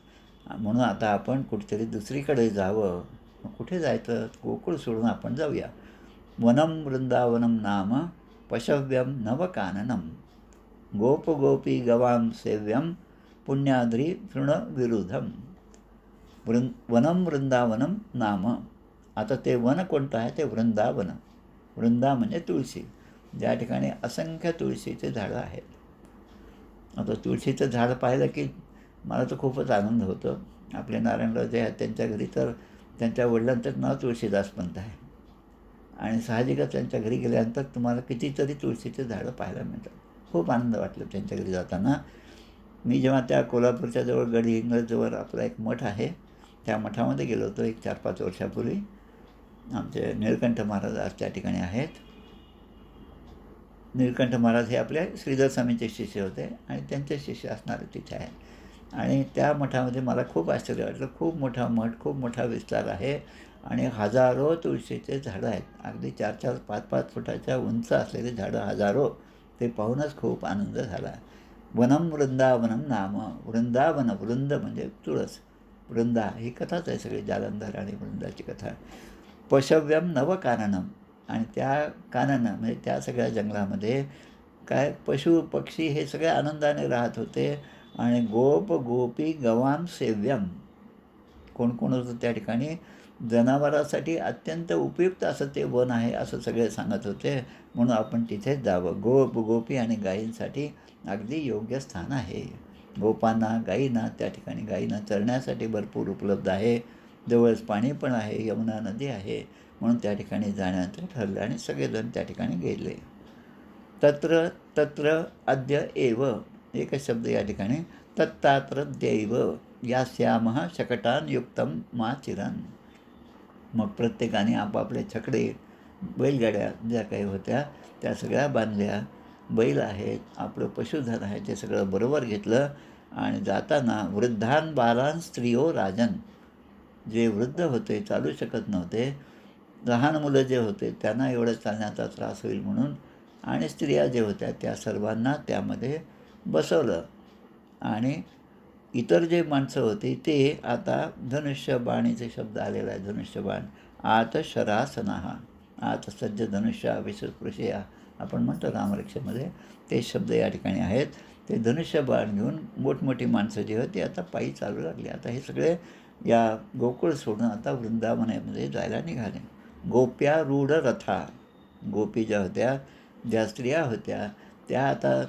म्हणून आता आपण कुठेतरी दुसरीकडे जावं. कुठे जायचं? गोकुळ सोडून आपण जाऊया. वनं वृंदावनं नाम पशव्यं नवकाननं गोपगोपी गवां सेव्यं पुण्याद्री तृणविरुधं. वनं वृंदावनं नाम. आता ते वन कोणतं आहे? ते वृंदावन. वृंदा म्हणजे तुळशी, ज्या ठिकाणी असंख्य तुळशीचे झाडं आहेत. आता तुळशीचं झाड पाहिलं की मला तर खूपच आनंद होतो. आपले नारायणराव जे आहेत त्यांच्या घरी तर त्यांच्या वडिलांचं नाव तुळशीदासपंत आहे आणि साहजिकच त्यांच्या घरी गेल्यानंतर तुम्हाला कितीतरी तुळशीचे झाडं पाहायला मिळतात. खूप आनंद वाटला त्यांच्या घरी जाताना. मी जेव्हा त्या कोल्हापूरच्या जवळ गडी इंग्रजजवळ आपला एक मठ आहे त्या मठामध्ये गेलो होतो एक 4-5 वर्षापूर्वी. आमचे निळकंठ महाराज आज त्या ठिकाणी आहेत. निळकंठ महाराज हे आपले श्रीधर स्वामींचे शिष्य होते आणि त्यांचे शिष्य असणारे तिथे आहेत आणि त्या मठामध्ये मला खूप आश्चर्य वाटलं. खूप मोठा मठ, खूप मोठा विस्तार आहे आणि हजारो तुळशीचे झाडं आहेत. अगदी 4-4, 5-5 फुटाच्या उंच असलेले झाडं हजारो. ते पाहूनच खूप आनंद झाला. वनं वृंदावनं नाम. वृंदावन, वृंद म्हणजे तुळस, वृंदा ही कथाच आहे सगळी, जालंधर आणि वृंदाची कथा. पशव्यं नवकाननं. आणि त्या काननं म्हणजे त्या सगळ्या जंगलामध्ये काय पशु पक्षी हे सगळे आनंदाने राहत होते आणि गोप गोपी गवां सेव्यम. कोण कोण होतं त्या ठिकाणी? जनावरांसाठी अत्यंत उपयुक्त असं ते वन आहे असं सगळे सांगत होते. म्हणून आपण तिथेच जावं. गोप गोपी आणि गायींसाठी अगदी योग्य स्थान आहे. गोपांना, गायींना त्या ठिकाणी गायींना चरण्यासाठी भरपूर उपलब्ध आहे. जवळच पाणी पण आहे, यमुना नदी आहे, म्हणून त्या ठिकाणी जाण्याचं ठरलं आणि सगळेजण त्या ठिकाणी गेले. तत्र तत्र अद्य एव एकच शब्द या ठिकाणी, तत्तात्र दैव यास्यामः शकटान युक्तम मा चिरन. मग प्रत्येकाने आपापले छकडे, बैलगाड्या ज्या काही होत्या त्या सगळ्या बांधल्या. बैल आहेत, आपलं पशुधन आहे, ते सगळं बरोबर घेतलं आणि जाताना वृद्धान बालान स्त्रियो राजन, जे वृद्ध होते, चालू शकत नव्हते, लहान मुलं जे होते त्यांना एवढं चालण्याचा त्रास होईल म्हणून, आणि स्त्रिया जे होत्या त्या सर्वांना त्यामध्ये बसवलं. आणि इतर जे माणसं होती ते आता धनुष्यबाणीचे शब्द आलेला आहे. धनुष्यबाण आत शरासनाहा, आत सज्ज धनुष्या विशस्पृशया आपण म्हणतो रामरक्षेमध्ये, ते शब्द या ठिकाणी आहेत. ते धनुष्यबाण घेऊन मोठमोठी माणसं जी होती आता पायी चालू लागली. आता हे सगळे या गोकुळ सोडून आता वृंदावनामध्ये जायला निघाले. गोप्या रूढ रथा, गोपी ज्या होत्या, ज्या स्त्रिया होत्या त्या आता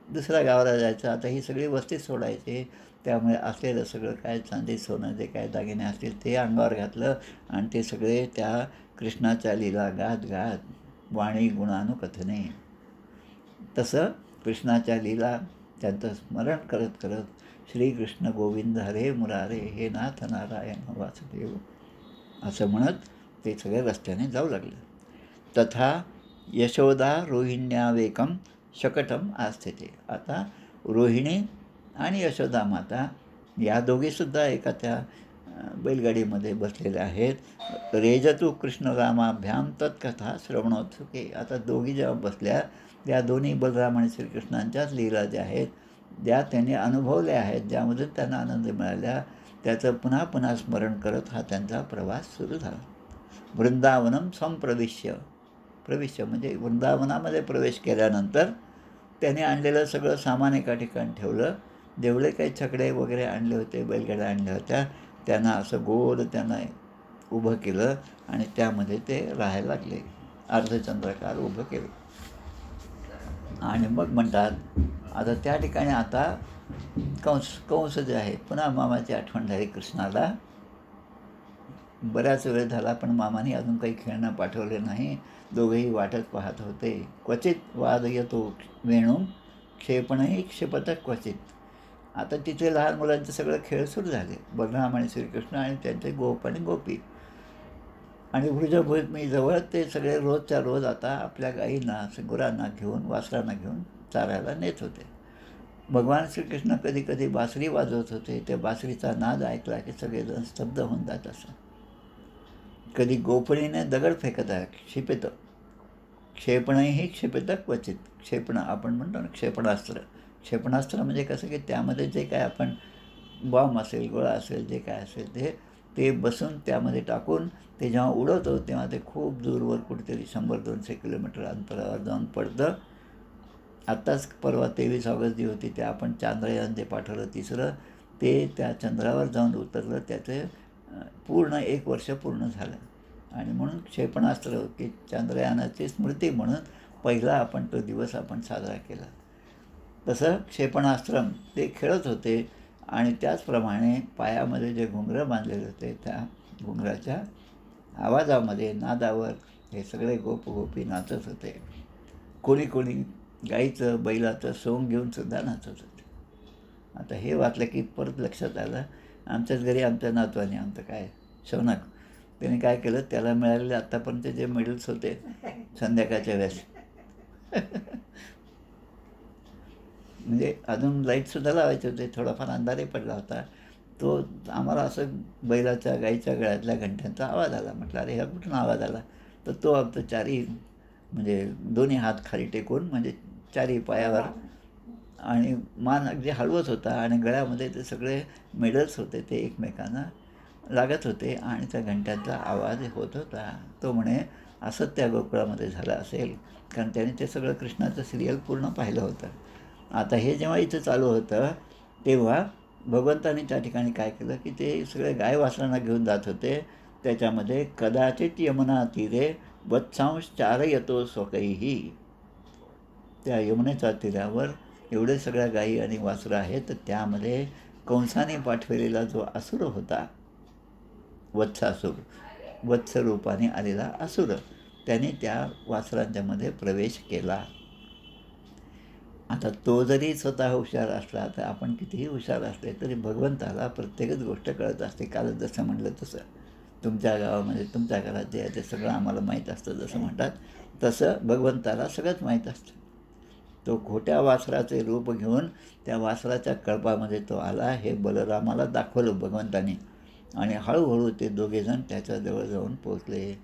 दुसऱ्या गावाला जायचं. आता ही सगळी वस्ती सोडायची. त्यामुळे असलेलं सगळं काय चांदी सोनं जे काय दागिने असतील ते अंगावर घातलं आणि ते सगळे त्या कृष्णाच्या लीला गात गात वाणी गुणानुकथने, तसं कृष्णाच्या लीला त्यांचं स्मरण करत करत श्रीकृष्ण गोविंद हरे मुरारे हे नाथ नारायण वासुदेव असं म्हणत ते सगळे रस्त्याने जाऊ लागले. तथा यशोदा रोहिण्यावेकम शकटम आस्थिते. आता रोहिणी आणि यशोदा माता या दोघीसुद्धा एका त्या बैलगाडीमध्ये बसलेल्या आहेत. रेजतू कृष्णरामाभ्याम तत्कथा श्रवणोत्सुके. आता दोघी जेव्हा बसल्या, त्या दोन्ही बलराम आणि श्रीकृष्णांच्याच लीला ज्या आहेत, ज्या त्यांनी अनुभवल्या आहेत, ज्यामधून त्यांना आनंद मिळाल्या, त्याचं पुन्हा पुन्हा स्मरण करत हा त्यांचा प्रवास सुरू झाला. वृंदावनम संप्रविश्य, प्रविश्य म्हणजे वृंदावनामध्ये प्रवेश केल्यानंतर त्याने आणलेलं सगळं सामान एका ठिकाणी ठेवलं. जेवढे काही छकडे वगैरे आणले होते, बैलगाड्या आणल्या होत्या, त्यांना असं गोल त्यांना उभं केलं आणि त्यामध्ये ते राहायला लागले. अर्धचंद्राकार उभं केलं. आणि मग म्हणतात आता त्या ठिकाणी आता कंस जे आहे, पुन्हा मामाची आठवण झाली कृष्णाला. बऱ्याच वेळ झाला पण मामाने अजून काही खेळणं पाठवले नाही. दोघेही वाटत पाहत होते. क्वचित वाद येतो वेणू क्षेपणही क्षिपत क्वचित. आता तिथे लहान मुलांचे सगळं खेळ सुरू झाले. बलराम आणि श्रीकृष्ण आणि त्यांचे गोप आणि गोपी. आणि वृषभूमीजवळ ते सगळे रोजच्या रोज आता आपल्या गाईंना, गुरांना घेऊन, वासरांना घेऊन चारायला नेत होते. भगवान श्रीकृष्ण कधी कधी बासरी वाजवत होते. त्या बासरीचा नाद ऐकला की सगळेजण स्तब्ध होऊन जात असं. कधी गोफणीने दगड फेकत आहे, क्षिपित. क्षेपणही क्षिपित क्वचित. क्षेपण आपण म्हणतो ना, क्षेपणास्त्र. क्षेपणास्त्र म्हणजे कसं की त्यामध्ये जे काय आपण बॉम्ब असेल, गोळा असेल, जे काय असेल ते बसून त्यामध्ये टाकून ते जेव्हा उडवतो तेव्हा ते खूप दूरवर कुठेतरी 100-200 किलोमीटर अंतरावर जाऊन पडतं. आत्ताच परवा 23 ऑगस्ट जी होती त्या आपण चांद्रयान जे पाठवलं तिसरं, ते त्या चंद्रावर जाऊन उतरलं. त्याचे पूर्ण 1 वर्ष पूर्ण झालं. आणि म्हणून क्षेपणास्त्र की चांद्रयानाची स्मृती म्हणून पहिला आपण तो दिवस आपण साजरा केला. तसं क्षेपणास्त्रम ते खेळत होते. आणि त्याचप्रमाणे पायामध्ये जे घुंगरं बांधलेले होते त्या घुंगराच्या आवाजामध्ये, नादावर हे सगळे गोपी नाचत होते. कोणी कोणी गाईचं, बैलाचं सोंग घेऊन सुद्धा नाचत होते. आता हे वाचलं की परत लक्षात आलं, आमच्याच घरी आमच्या नातवाने, आमचं काय शौनक, त्याने काय केलं, त्याला मिळालेले आत्तापर्यंत जे मेडल्स होते संध्याकाळच्या वेळेस म्हणजे अजून लाईटसुद्धा लावायचे होते, थोडाफार अंधारही पडला होता. तो आम्हाला असं बैलाच्या, गाईच्या गळ्यातल्या घंट्यांचा आवाज आला. म्हटलं अरे ह्या कुठून आवाज आला? तर तो आमचं चारी म्हणजे दोन्ही हात खाली टेकून म्हणजे चारी पायावर आणि मान अगदी हलवत होता आणि गळ्यामध्ये ते सगळे मेडल्स होते ते एकमेकांना लागत होते आणि त्या घंट्यांचा आवाज होत होता. तो म्हणे असं त्या गोकुळामध्ये झालं असेल, कारण त्याने ते सगळं कृष्णाचं सिरियल पूर्ण पाहिलं होतं. आता हे जेव्हा इथं चालू होतं तेव्हा भगवंतांनी त्या ठिकाणी काय केलं की ते सगळे गाय वासरांना घेऊन जात होते. त्याच्यामध्ये कदाचित यमुना तीरे वत्सांश चारयतो स्वकैही. त्या यमुनेच्या तीरावर एवढे सगळ्या गायी आणि वासरं आहेत, तर त्यामध्ये कंसाने पाठवलेला जो असुर होता, वत्सासूर, वत्सरूपाने आलेला असुर, त्याने त्या वासरांच्यामध्ये प्रवेश केला. आता तो जरी स्वतः हुशार असला, तर आपण कितीही हुशार असले तरी भगवंताला प्रत्येकच गोष्ट कळत असते. काल जसं म्हटलं तसं, तुमच्या गावामध्ये तुमच्या घरात जे आहे ते सगळं आम्हाला माहीत असतं जसं म्हणतात, तसं भगवंताला सगळंच माहीत असतं. तो खोट्या वासराचे रूप घेऊन त्या वासराच्या कळपामध्ये तो आला, हे बलरामाला दाखवलं भगवंताने. आणि हळूहळू ते दोघेजण त्याच्याजवळ जाऊन पोचले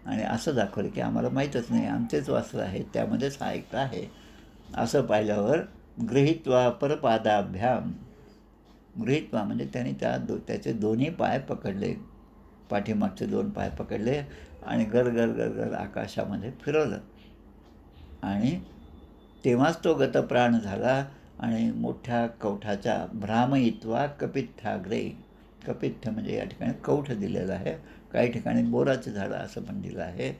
आणि असं दाखवलं की आम्हाला माहीतच नाही, आमचेच वासरं आहेत, त्यामध्येच हा एकटा आहे. असं पाहिल्यावर गृहीत्वा परपादाभ्याम, गृहीत्वा म्हणजे त्याने त्याचे दोन्ही पाय पकडले, पाठीमागचे 2 पाय पकडले आणि गर गर आकाशामध्ये फिरवलं. आणि तेव्हाच तो गतप्राण झाला आणि मोठ्या कवठाच्या भ्रामयित्वा कपित्थाग्रे, कपित्थ म्हणजे या ठिकाणी कौठ दिलेलं आहे, काही ठिकाणी बोराचं झाडं असं पण दिलं आहे.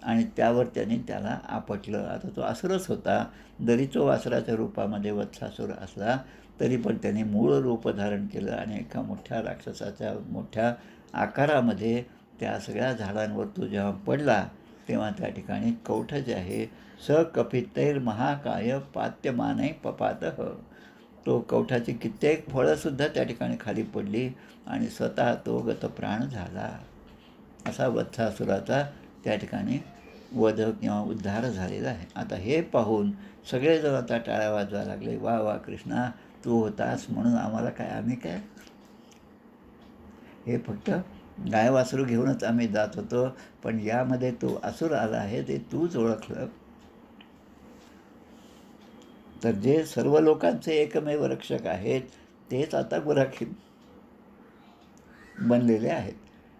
आणि त्यावर त्याने त्याला आपटलं. आता तो असुरच होता, जरी तो वासराच्या रूपामध्ये वत्सासूर असला तरी पण त्याने मूळ रूप धारण केलं आणि एका मोठ्या राक्षसाच्या मोठ्या आकारामध्ये त्या सगळ्या झाडांवर तो जेव्हा पडला, तेव्हा त्या ठिकाणी कौठ जे आहे, स कपितैर महाकाय पात्यमाने पपातः, तो कवठाची कित्येक फळंसुद्धा त्या ठिकाणी खाली पडली आणि स्वतः तो गतप्राण झाला. असा वत्सासुराचा त्या ठिकाणी वध किंवा उद्धार झालेला आहे. आता हे पाहून सगळेजण आता टाळ्या वाजवायला लागले, वा वा कृष्णा, तू होतास म्हणून आम्हाला काय, आम्ही काय, हे फक्त गाय वासरू घेऊनच आम्ही जात होतो, पण यामध्ये तो असुर आला आहे ते तूच ओळखलं. तर जे सर्व लोकांचे एकमेव रक्षक आहेत तेच आता गुराखी बनलेले आहेत.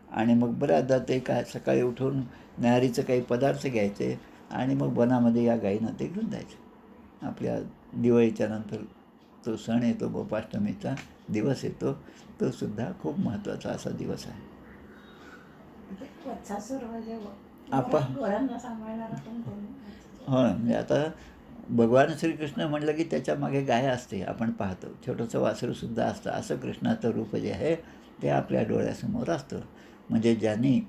आणि मग बऱ्याचदा ते काय सकाळी उठून न्याहारीचं काही पदार्थ घ्यायचे आणि मग वनामध्ये या गायींना ते घेऊन जायचे. आपल्या दिवाळीच्या नंतर तो सण येतो, गोपाष्टमीचा दिवस येतो, तो सुद्धा खूप महत्त्वाचा असा दिवस आहे. हो, म्हणजे आता भगवान श्रीकृष्ण म्हटलं की त्याच्या मागे गाय असते, आपण पाहतो, छोटंसं वासरूसुद्धा असतं. असं कृष्णाचं रूप जे आहे ते आपल्या डोळ्यासमोर असतं. म्हणजे ज्यांनी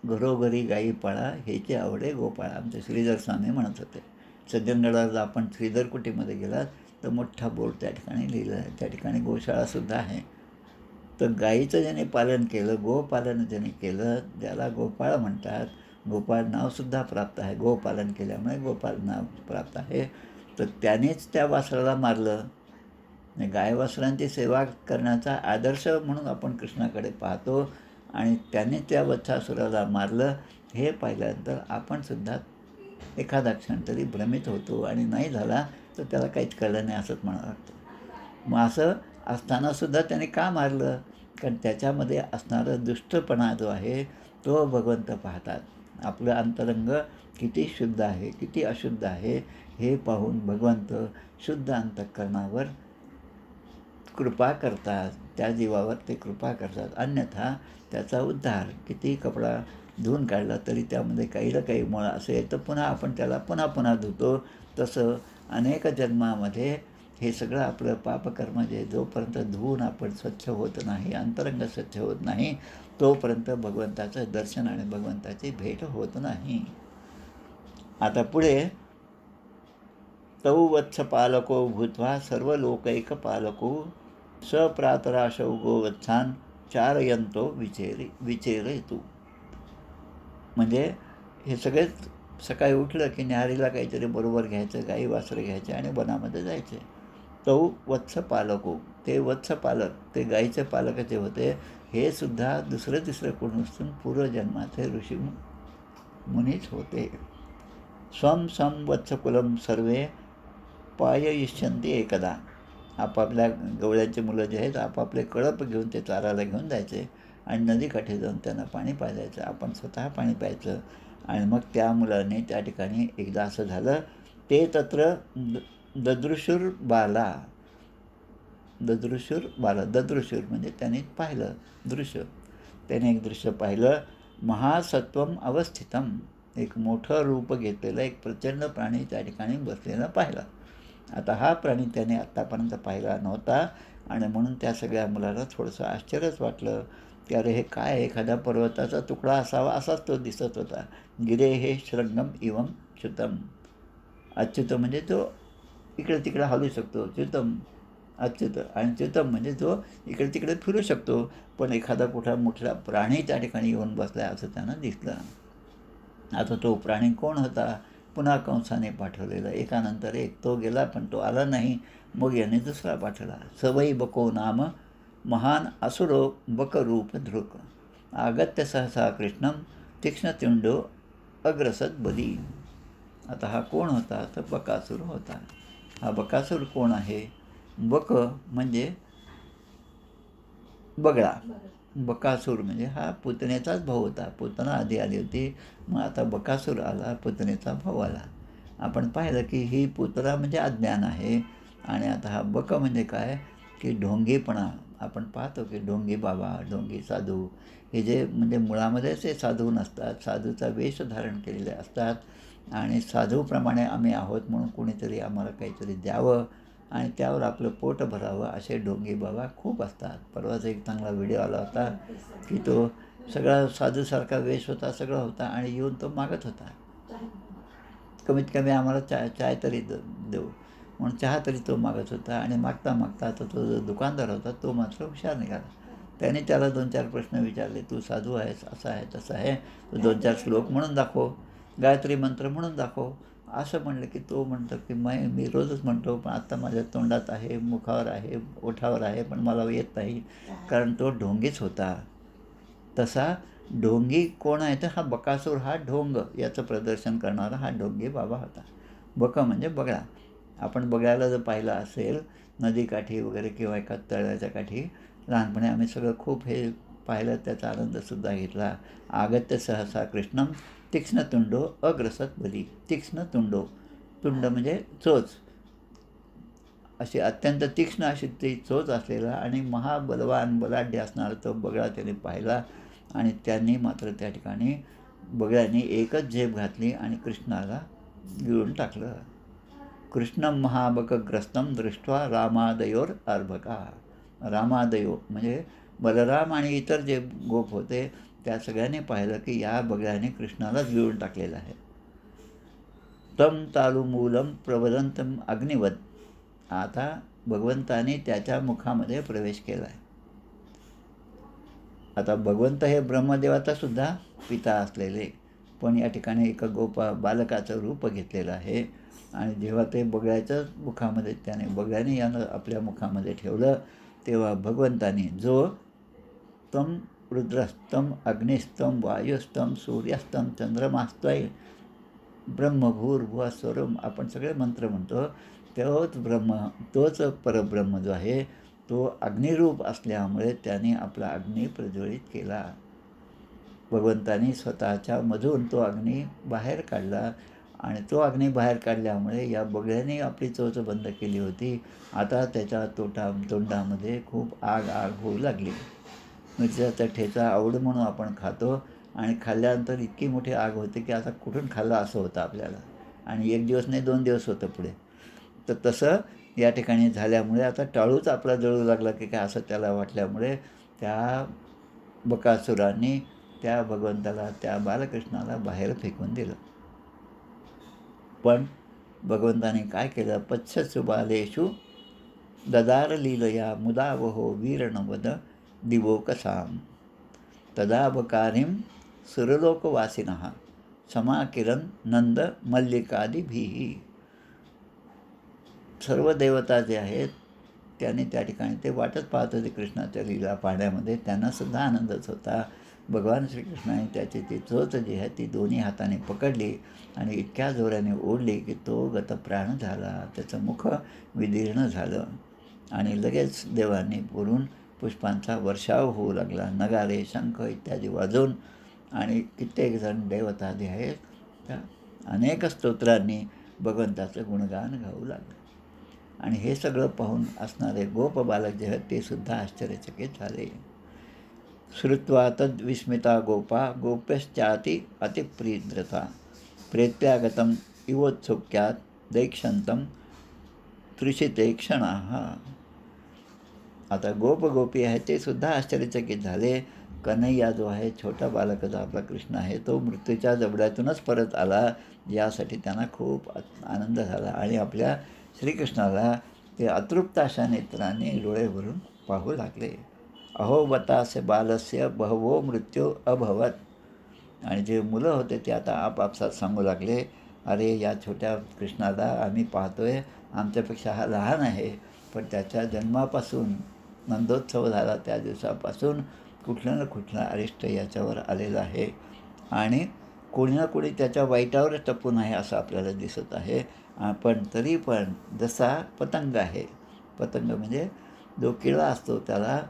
घरोघरी गायी पाळा ह्याची आवडे गोपाळा, आमचे श्रीधर स्वामी म्हणत होते. सज्जनगडाला आपण श्रीधर कुटीमध्ये गेलात तर मोठा बोर्ड त्या ठिकाणी लिहिलं आहे, त्या ठिकाणी गोशाळासुद्धा आहे. तर गायीचं ज्याने पालन केलं, गोपालन ज्याने केलं, ज्याला गोपाळ म्हणतात, गोपाळ नावसुद्धा प्राप्त आहे, गोपालन केल्यामुळे गोपाळ नाव प्राप्त आहे, तर त्यानेच त्या वासराला मारलं. गाय वासरांची सेवा करण्याचा आदर्श म्हणून आपण कृष्णाकडे पाहतो आणि त्याने त्या वत्सासुराला मारलं. हे पाहिल्यानंतर आपणसुद्धा एखादा क्षण तरी भ्रमित होतो आणि नाही झाला तर त्याला काहीच कळलं नाही असंच म्हणावं लागतं. मग असं असतानासुद्धा त्याने का मारलं? कारण त्याच्यामध्ये असणारा दुष्टपणा जो आहे तो भगवंत पाहतात. आपलं अंतरंग किती शुद्ध आहे, किती अशुद्ध आहे हे पाहून भगवंत शुद्ध अंतःकरणावर कृपा करतात, त्या जीवावर ते कृपा करतात. अन्यथा त्याचा उद्धार, किती कपडा धुवून काढला तरी त्यामध्ये काही ना काही मुळं असेल तर पुन्हा आपण त्याला पुन्हा पुन्हा धुतो. तसं अनेक जन्मामध्ये हे सगळं आपलं पापकर्म जे जोपर्यंत धुवून आपण स्वच्छ होत नाही, अंतरंग स्वच्छ होत नाही, तोपर्यंत भगवंताचं दर्शन आणि भगवंताची भेट होत नाही. आता पुढे तौ वत्सपालको भूत्वा सर्वलोकैकपालको सप्रातराशौ गोवत्सान् चारयंतो विचेरयतु. म्हणजे हे सगळेच सकाळी उठलं की न्याहारीला काहीतरी बरोबर घ्यायचं, गाई वासरं घ्यायचे आणि वनामध्ये जायचे. तौ वत्सपालको, ते वत्सपालक, ते गाईचे पालक जे होते हे सुद्धा दुसरं तिसरं कोण नसून पूर्वजन्माचे ऋषी मुनीच होते. स्वं सं वत्सकुलं सर्वे पाययिष्यन्ति एकदा. आपापल्या गवळ्यांची मुलं जे आहेत आपापले कळप घेऊन ते चारायला घेऊन जायचे आणि नदीकाठी जाऊन त्यांना पाणी पाजायचं, आपण स्वतः पाणी प्यायचं. आणि मग त्या मुलाने त्या ठिकाणी एकदा असं झालं, ते तत्र ददृशुर बाला, ददृशूर म्हणजे त्याने पाहिलं दृश्य, त्याने एक दृश्य पाहिलं. महासत्वम अवस्थितम, एक मोठं रूप घेतलेलं एक प्रचंड प्राणी त्या ठिकाणी बसलेला पाहिला. आता हा प्राणी त्याने आत्तापर्यंत पाहिला नव्हता आणि म्हणून त्या सगळ्या मुलाला थोडंसं आश्चर्यच वाटलं की अरे हे काय, एखाद्या पर्वताचा तुकडा असावा असाच तो दिसत होता. गिरे हे शृंगम इवम च्युतम. अच्युत म्हणजे तो इकडे तिकडे हलू शकतो, च्युतम अच्युत, आणि च्युतम म्हणजे जो इकडे तिकडे फिरू शकतो. पण एखादा कुठला मोठा प्राणी त्या ठिकाणी येऊन बसला असं त्यांना दिसलं. आता तो प्राणी कोण होता? पुन्हा कंसाने पाठवलेला, एकानंतर एक. तो गेला पण तो आला नाही. मग याने दुसरा पाठवला. सवई बको नाम महान असुरो बकरूप धृक आगत्य सहसा कृष्णम तीक्ष्णतुंडो अग्रसत बली. आता हा कोण होता? तर बकासूर होता. हा बकासूर कोण आहे? बक म्हणजे बगळा. बकासूर म्हणजे हा पुतनेचाच भाऊ होता. पुतना आधी आली होती, मग आता बकासूर आला, पुतनेचा भाऊ आला. आपण पाहिलं की ही पुतना म्हणजे अज्ञान आहे. आणि आता हा बक म्हणजे काय की ढोंगीपणा. आपण पाहतो की ढोंगी बाबा, ढोंगी साधू हे जे म्हणजे मुळामध्येच ते साधू नसतात, साधूचा वेश धारण केलेले असतात आणि साधूप्रमाणे आम्ही आहोत म्हणून कोणीतरी आम्हाला काहीतरी द्यावं आणि त्यावर आपलं पोट भरावं असे ढोंगी बाबा खूप असतात. परवाच एक चांगला व्हिडिओ आला होता की तो सगळा साधूसारखा वेश होता, सगळं होता आणि येऊन तो मागत होता, कमीत कमी आम्हाला चाय तरी देऊ म्हणून चहा तरी तो मागत होता. आणि मागता मागता आता तो जो दुकानदार होता तो मात्र हुशार निघाला. त्याने त्याला 2-4 प्रश्न विचारले. तू साधू आहेस, असं आहे तसं आहे, तू 2-4 श्लोक म्हणून दाखव, गायत्री मंत्र म्हणून दाखव. असं म्हणलं की तो म्हणतो की मी रोजच म्हणतो, पण आत्ता माझ्या तोंडात आहे, मुखावर आहे, ओठावर आहे, पण मला येत नाही, कारण तो ढोंगीच होता. तसा ढोंगी कोण आहे? तर हा बकासूर, हा ढोंग याचं प्रदर्शन करणारा हा ढोंगी बाबा होता. बक म्हणजे बगळा. आपण बगळ्याला जर पाहिलं असेल नदीकाठी वगैरे किंवा एका तळ्याच्या काठी, लहानपणी आम्ही सगळं खूप हे पाहिलं, त्याचा आनंदसुद्धा घेतला. आगत्य सहसा कृष्णम तीक्ष्णतुंडो अग्रसत बली. तीक्ष्णतुंडो, तुंड म्हणजे चोच, अशी अत्यंत तीक्ष्ण अशी ती चोच असलेला आणि महाबलवान बलाढ्य असणारा तो बगळा त्याने पाहिला. आणि त्यांनी मात्र त्या ठिकाणी बगळ्याने एकच झेप घातली आणि कृष्णाला गिळून टाकलं. कृष्णम महाबकग्रस्तम दृष्ट्वा रामादयोर अर्भका. रामादयो म्हणजे बलराम आणि इतर जे गोप होते त्या सगळ्यांनी पाहिलं की या बगळ्याने कृष्णाला गिळून टाकलेलं आहे. तम तालुमूलम प्रवदंतम अग्निवत. आता भगवंताने त्याच्या मुखामध्ये प्रवेश केला आहे. आता भगवंत हे ब्रह्मदेवाचा सुद्धा पिता असलेले, पण या ठिकाणी एका बालकाचं रूप घेतलेलं आहे. आणि जेव्हा ते बगळ्याच्याच मुखामध्ये त्याने बगळ्याने यानं आपल्या मुखामध्ये ठेवलं, तेव्हा भगवंताने जो तम रुद्रस्तम अग्निस्तम वायुस्तम सूर्यस्तम चंद्रमास्तय ब्रह्मभूर्भुवस्वरम, आपण सगळे मंत्र म्हणतो, तोच ब्रह्म, तोच परब्रह्म जो आहे तो अग्निरूप असल्यामुळे त्याने आपला अग्नी प्रज्वलित केला. भगवंतानी स्वतःच्या मधून तो अग्नी बाहेर काढला आणि तो अग्नी बाहेर काढल्यामुळे या बगळ्याने आपली चोच बंद केली होती. आता त्याच्या तोंडामध्ये खूप आग होऊ लागली. मिरच्याचा ठेचा आवड म्हणून आपण खातो आणि खाल्ल्यानंतर इतकी मोठी आग होते की आता कुठून खाल्ला असं होतं आपल्याला, आणि 1 दिवस नाही 2 दिवस होतं पुढे. तर तसं या ठिकाणी झाल्यामुळे आता टाळूच आपला जळू लागला की काय असं त्याला वाटल्यामुळे त्या बकासुरांनी त्या भगवंताला, त्या बालकृष्णाला बाहेर फेकून दिलं. पण भगवंताने काय केलं? पच्छसु बालेषु ददार लीलया मुदावहो वीरणवद दिवोकसाम तदाबकारिं सुरलोकवासिनः समाकिरण नंद मल्लिकादिभिः. सर्व देवता जे आहेत त्याने त्या ठिकाणी ते वाटच पाहत होते कृष्णाच्या लीला पाहण्यामध्ये. त्यांनासुद्धा आनंदच होता. भगवान श्रीकृष्णाने त्याची ती चोच जी आहे ती दोन्ही हाताने पकडली आणि इतक्या जोराने ओढली की तो गतप्राण झाला, त्याचं मुख विदीर्ण झालं. आणि लगेच देवांनी बोलून पुष्पांचा वर्षाव होऊ लागला, नगारे शंख इत्यादी वाजवून. आणि कित्येक जण देवता जे आहेत त्या अनेक स्तोत्रांनी भगवंताचं गुणगान गाऊ लागले. आणि हे सगळं पाहून असणारे गोप बालक जे आहेत ते सुद्धा आश्चर्यचकित झाले. श्रुत्वा तद्विस्मिता गोपा गोप्यश्चाति अतिप्रीद्रता प्रेत्यागतम इवोत्सुक्यात दैक्षंतम तृषिते क्षणा. आता गोप गोपी आहे ते सुद्धा आश्चर्यचकित झाले. कन्हैया जो आहे, छोटा बालकाचा आपला कृष्ण आहे, तो मृत्यूच्या जबड्यातूनच परत आला, यासाठी त्यांना खूप आनंद झाला आणि आपल्या श्रीकृष्णाला ते अतृप्त अशा नेत्राने डोळे भरून पाहू लागले. अहो बतास्य बालस्य बहवो मृत्यू अभवत. आणि जे मुलं होते ते आता आपापसात सांगू लागले, अरे या छोट्या कृष्णाला आम्ही पाहतोय, आमच्यापेक्षा हा लहान आहे, पण त्याच्या जन्मापासून नंदोत्सव झाला त्या दिवसापासून कुठलं ना कुठलं अरिष्ट याच्यावर आलेलं आहे आणि कोणी ना कोणी त्याच्या वाईटावरच टपून आहे असं आपल्याला दिसत आहे. पण तरी पण जसा पतंग आहे, पतंग म्हणजे जो किडा असतो त्याला,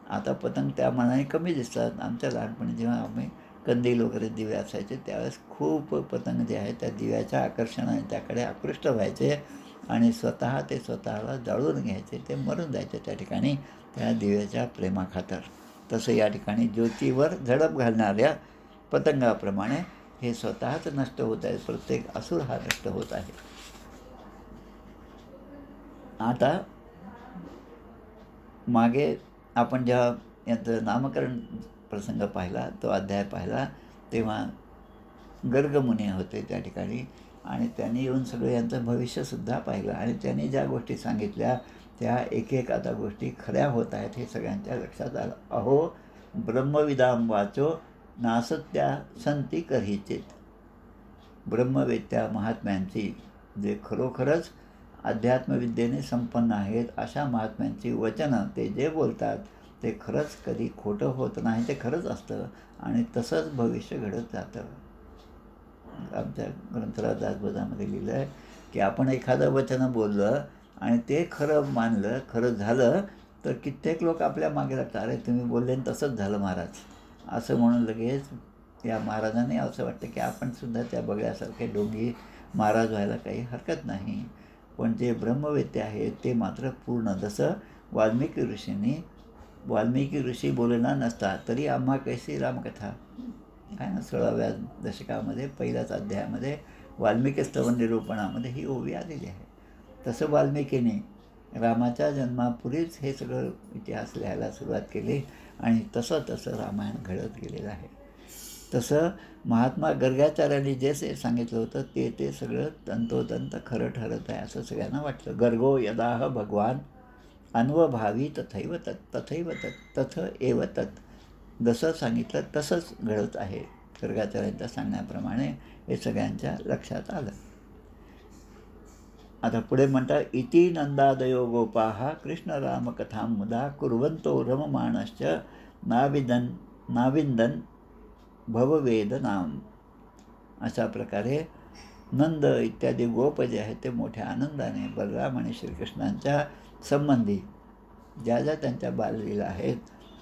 आता पतंग त्या मानाने कमी दिसतात. आमच्या लहानपणी जेव्हा आम्ही कंदील वगैरे दिवे असायचे त्यावेळेस खूप पतंग जे आहे त्या दिव्याच्या आकर्षणाने त्याकडे आकृष्ट व्हायचे आणि स्वतः ते स्वतःला जाळून घ्यायचे, ते मरून जायचे त्या ठिकाणी त्या दिव्याच्या प्रेमाखातर. तसं या ठिकाणी ज्योतीवर झडप घालणाऱ्या पतंगाप्रमाणे हे स्वतःच नष्ट होत आहे. प्रत्येक असुर हा नष्ट होत आहे. आता मागे आपण जेव्हा यांचं नामकरण प्रसंग पाहिला, तो अध्याय पाहिला, तेव्हा गर्गमुनी होते त्या ठिकाणी आणि त्यांनी येऊन सगळं यांचं भविष्यसुद्धा पाहिलं आणि त्यांनी ज्या गोष्टी सांगितल्या त्या एक एक आता गोष्टी खऱ्या होत आहेत हे सगळ्यांच्या लक्षात आलं. अहो ब्रह्मविदाम वाचो नासत्या संती करीचित. ब्रह्मवेत्या महात्म्यांची, जे खरोखरच अध्यात्मविद्येने संपन्न आहेत अशा महात्म्यांची वचनं ते जे बोलतात ते खरंच कधी खोटं होत नाही, ते खरंच असतं आणि तसंच भविष्य घडत जातं. आमच्या ग्रंथराज दासबोधामध्ये लिहिलं आहे की आपण एखादं वचन बोललं आणि ते खरं मानलं, खरं झालं, तर कित्येक लोक आपल्या मागे लागतात, अरे तुम्ही बोलले तसंच झालं महाराज, असं म्हणून लगेच या महाराजांनी असं वाटतं की आपण सुद्धा त्या बगळ्यासारखे डोंगी महाराज व्हायला काही हरकत नाही. पण जे ब्रह्मवेत्ते आहेत ते मात्र पूर्ण, जसं वाल्मिकी ऋषी बोलणार नसता तरी आम्हा कैसी रामकथा आहे ना, 16व्या दशकामध्ये पहिल्याच अध्यायामध्ये वाल्मिकी स्तवन निरूपणामध्ये ही ओवी आलेली आहे. तसं वाल्मिकीने रामाच्या जन्मापूर्वीच हे सगळं इतिहास लिहायला सुरुवात केली आणि तसं रामायण घडत गेलेलं आहे. तसं महात्मा गर्गाचार्यांनी जे सांगितलं होतं ते सगळं तंतोतंत खरं ठरत आहे असं सगळ्यांना वाटलं. गर्गो यदाह भगवान अन्वभावी तथैव तथ एव तत्. जसं सांगितलं तसंच घडत आहे. गर्गाचार्यांच्या सांगण्याप्रमाणे हे सगळ्यांच्या लक्षात आलं. आता पुढे म्हणतात, इति नंदादयो गोपाः कृष्णरामकथां मुदा कुर्वन्तो रममाणश्च नाविन्दन् भववेदनाम. अशा प्रकारे नंद इत्यादी गोप जे आहेत ते मोठ्या आनंदाने बलराम आणि श्रीकृष्णांच्या संबंधी ज्या ज्या त्यांच्या बाललीला आहेत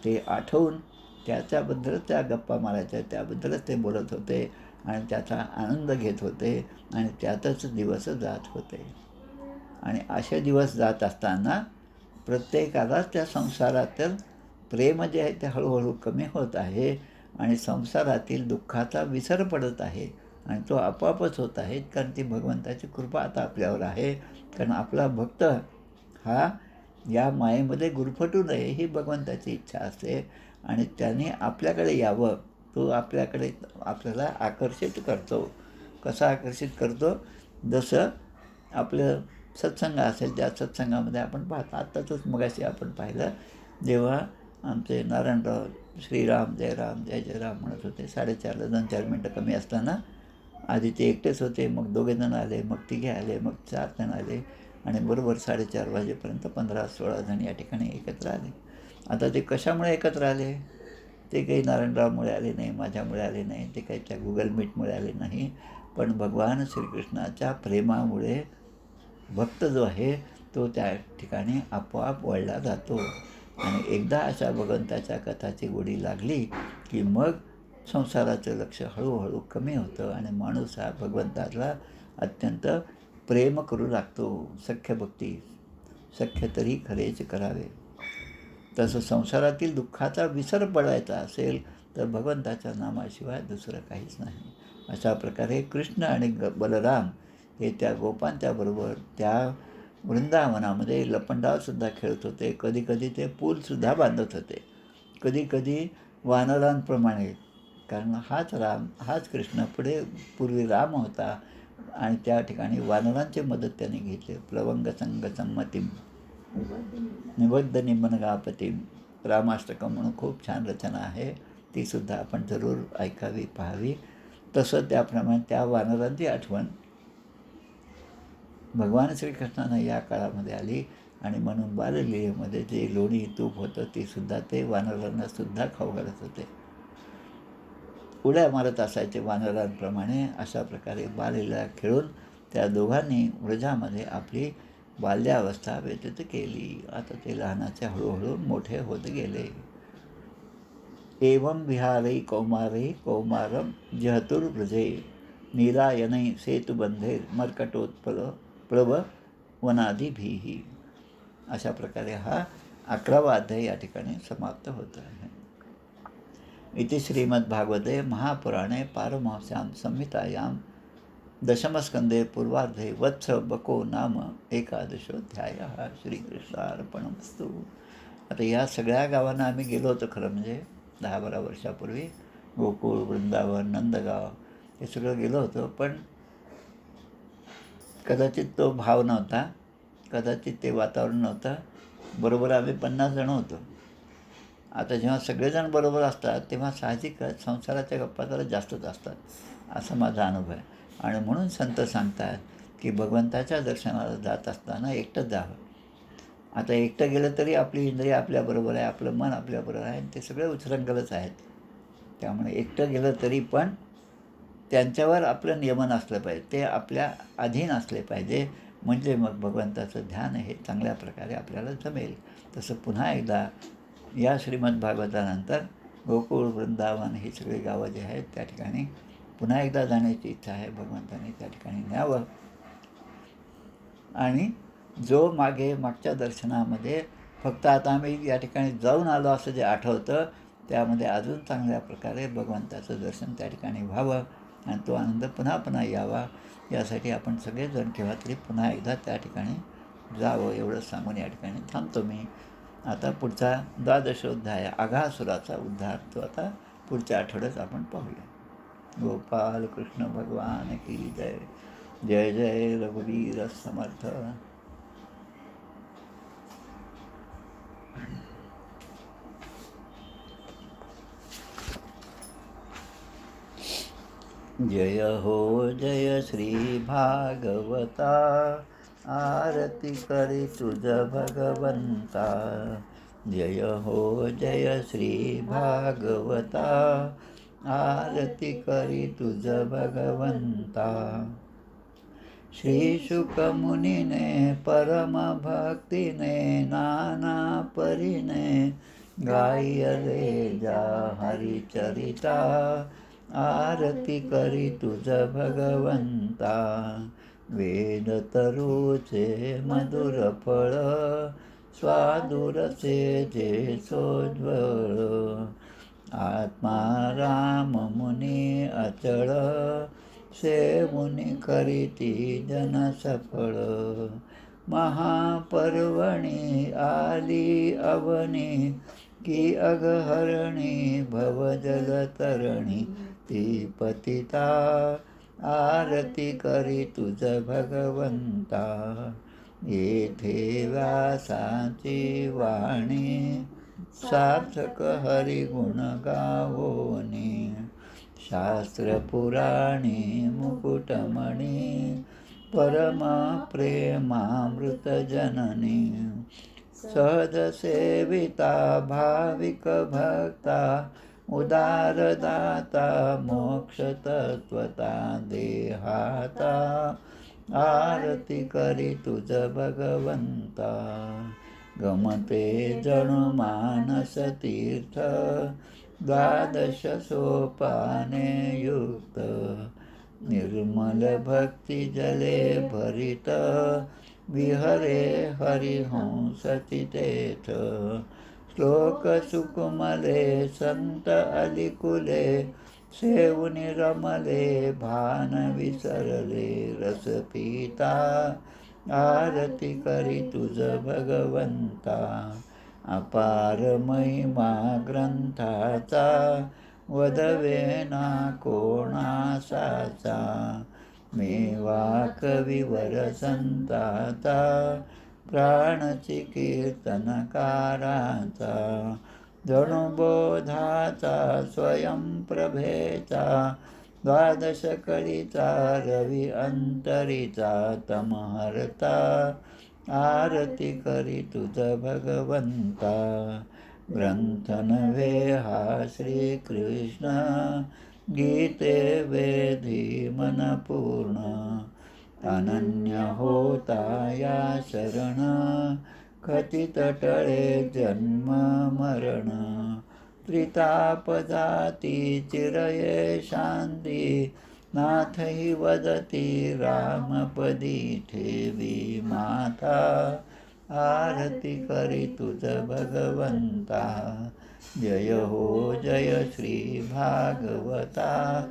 ते आठवून त्याच्याबद्दलच त्या गप्पा मारायच्या, त्याबद्दलच ते बोलत होते आणि त्याचा आनंद घेत होते आणि त्यातच दिवस जात होते. आणि असे दिवस जात असताना प्रत्येकालाच त्या संसारातील प्रेम जे आहे ते हळूहळू कमी होत आहे आणि संसारातील दुःखाचा विसर पडत आहे आणि तो आपोआपच होत आहे, कारण ती भगवंताची कृपा आता आपल्यावर आहे. कारण आपला भक्त हा या मायेमध्ये गुरफटू नये ही भगवंताची इच्छा असते आणि त्याने आपल्याकडे यावं. तो आपल्याला आकर्षित करतो. कसा आकर्षित करतो? जसं आपलं सत्संग असेल, त्या सत्संगामध्ये आपण पाहतो. आत्ताच मगाशी आपण पाहिलं जेव्हा आमचे नारायणराव श्रीराम जय राम जय जय राम म्हणत होते, 4:30ला 2-4 मिनटं कमी असताना आधी ते एकटेच होते, मग 2 जण आले, मग 3 आले, मग 4 जण आले आणि बरोबर 4:30 वाजेपर्यंत 15-16 जण या ठिकाणी एकत्र आले. आता ते कशामुळे एकत्र आले? ते काही नारायणरावमुळे आले नाही, माझ्यामुळे आले नाही, ते काही त्या गुगल मीटमुळे आले नाही, पण भगवान श्रीकृष्णाच्या प्रेमामुळे भक्त जो आहे तो त्या ठिकाणी आपोआप वळला जातो आणि एकदा अशा भगवंताच्या कथाची गोडी लागली की मग संसाराचं लक्ष हळूहळू कमी होतं आणि माणूस हा भगवंताला अत्यंत प्रेम करू लागतो. सख्य तरी खरेच करावे. तसं संसारातील दुःखाचा विसर पडायचा असेल तर भगवंताच्या नामाशिवाय दुसरं काहीच नाही. अशा प्रकारे कृष्ण आणि बलराम हे त्या गोपांच्या बरोबर त्या वृंदावनामध्ये लपंडावसुद्धा खेळत होते. कधीकधी ते पूलसुद्धा बांधत होते. कधीकधी वानरांप्रमाणे, कारण हाच कृष्ण पूर्वी राम होता आणि त्या ठिकाणी वानरांची मदत त्यांनी घेतली. प्लवंग संग संमतीम निबद्ध निमनगापतीम रामाष्टकम म्हणून खूप छान रचना आहे. तीसुद्धा आपण जरूर ऐकावी, पाहावी. तसं त्याप्रमाणे त्या वानरांची आठवण भगवान श्रीकृष्णानं या काळामध्ये आली आणि म्हणून बाललीलेमध्ये जे लोणी तूप होतं तीसुद्धा ते वानरांनासुद्धा खाऊ घालत होते. उड्या मारत असायचे वानरांप्रमाणे. अशा प्रकारे बाललीला खेळून त्या दोघांनी व्रजामध्ये आपली बाल्यावस्था व्यतीत केली. आता ते लहानाचे हळूहळू मोठे होत गेले. एवं विहारै कौमारं जहतुर्व्रजे नीलायनै सेतुबंधे मर्कटोत्पल प्लववनादिभिः. अशा प्रकारे हा 11वा अध्याय या ठिकाणी समाप्त होत आहे. इति श्रीमद्भागवते महापुराणे पारमहंस्यां संहितायां दशमस्कंदे पूर्वार्धे वत्स बको नाम 11ोऽध्यायः. श्रीकृष्णार्पणमस्तु. आता या सगळ्या गावांना आम्ही गेलो होतो खरं म्हणजे 10-12 वर्षापूर्वी. गोकुळ, वृंदावन, नंदगाव हे सगळं गेलो होतो. पण कदाचित तो भाव नव्हता, कदाचित ते वातावरण नव्हतं. बरोबर आम्ही 50 जण होतो. आता जेव्हा सगळेजण बरोबर असतात तेव्हा साहजिकच संसाराच्या गप्पा जरा जास्तच असतात, असा माझा अनुभव आहे. आणि म्हणून संत सांगतात की भगवंताच्या दर्शनाला जात असताना एकटंच जावं. आता एकटं गेलं तरी आपली इंद्रिय आपल्याबरोबर आहे, आपलं मन आपल्याबरोबर आहे, ते सगळे उचरंगलच आहेत. त्यामुळे एकटं गेलं तरी पण त्यांच्यावर आपलं नियमन असलं पाहिजे, ते आपल्या अधीन असले पाहिजे. म्हणजे मग भगवंताचं ध्यान हे चांगल्या प्रकारे आपल्याला जमेल. तसं पुन्हा एकदा या श्रीमद्भागवतानंतर गोकुळ, वृंदावन ही सगळी गावं जी आहेत त्या ठिकाणी पुन्हा एकदा जाण्याची इच्छा आहे. भगवंताने त्या ठिकाणी न्यावं. आणि जो मागच्या दर्शनामध्ये फक्त आता आम्ही या ठिकाणी जाऊन आलो असं जे आठवतं, त्यामध्ये अजून चांगल्या प्रकारे भगवंताचं दर्शन त्या ठिकाणी व्हावं आणि तो आनंद पुन्हा पुन्हा यावा, यासाठी आपण सगळेजण केव्हा तरी पुन्हा एकदा त्या ठिकाणी जावं एवढं सांगून या ठिकाणी थांबतो मी. आता पुढचा 12ोऽध्याय अघासुराचा उद्धार, तो आता पुढच्या आठवड्यात आपण पाहूया. गोपाल कृष्ण भगवान की जय. जय जय रघुवीर समर्थ. जय हो जय श्री भागवता, आरती करी तुझ भगवंता. जय हो जय श्री भागवता, आरती करी तुझ भगवंता. श्री शुक मुनीने परम भक्तीने नाना परीने गायले जा हरिचरिता. आरती करी तुझ भगवंता. वेद तरुचे मधुर फळ, स्वादुरसे जे सोज्वळ. आत्मा राम मुनी अचळ, सेवुनी करीती जन सफळ. महापर्वणी आली अवनी, की अगहरणी भवजल तरणी ती पतिता. आरती करी तुझ भगवंता. येथे व्यासाची वाणी, सार्थक हरिगुण गावोनी. शास्त्र पुराणी मुकुटमणी, परम प्रेमामृत जननी. सहज सेविता भाविक भक्ता, उदारदाता मोक्ष तत्वता देहाता. आरती करी तुझ भगवंता. गमते जणू मानस तीर्थ, 12 सोपाने युक्त. निर्मल भक्ती जले भरित, विहरे हरिहंस तिथेथ. श्लोक सुकुमले संत अलिकुले, सेवुनी रमले भान विसरले रस पिता. आरती करी तुझ भगवंता, अपार महिमा ग्रंथाचा, वदवेना कोणासाचा, मेवा कविवर संताचा, प्राणची कीर्तनकाराचा, जणू बोधाचा स्वयंप्रभेचा, द्वादश कळीचा रवी अंतरीचा, तमहर्ता, आरती करी तुझ भगवंता, ग्रंथ नव्हे हा श्रीकृष्ण, गीते वेधी मन पूर्ण, अनन्य होता या शरण, खचित टळे जन्म मरण, त्रिताप जाती चिरये शांती, नाथ ही वदती रामपदी ठेवी माता, आरती करी तुझ भगवंता, जय हो जय श्री भागवता,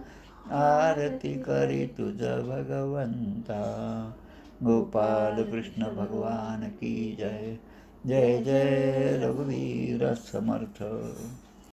आरती करी तुझ भगवंता, गोपाल कृष्ण भगवान की जय, जय जय रघुवीर समर्थ.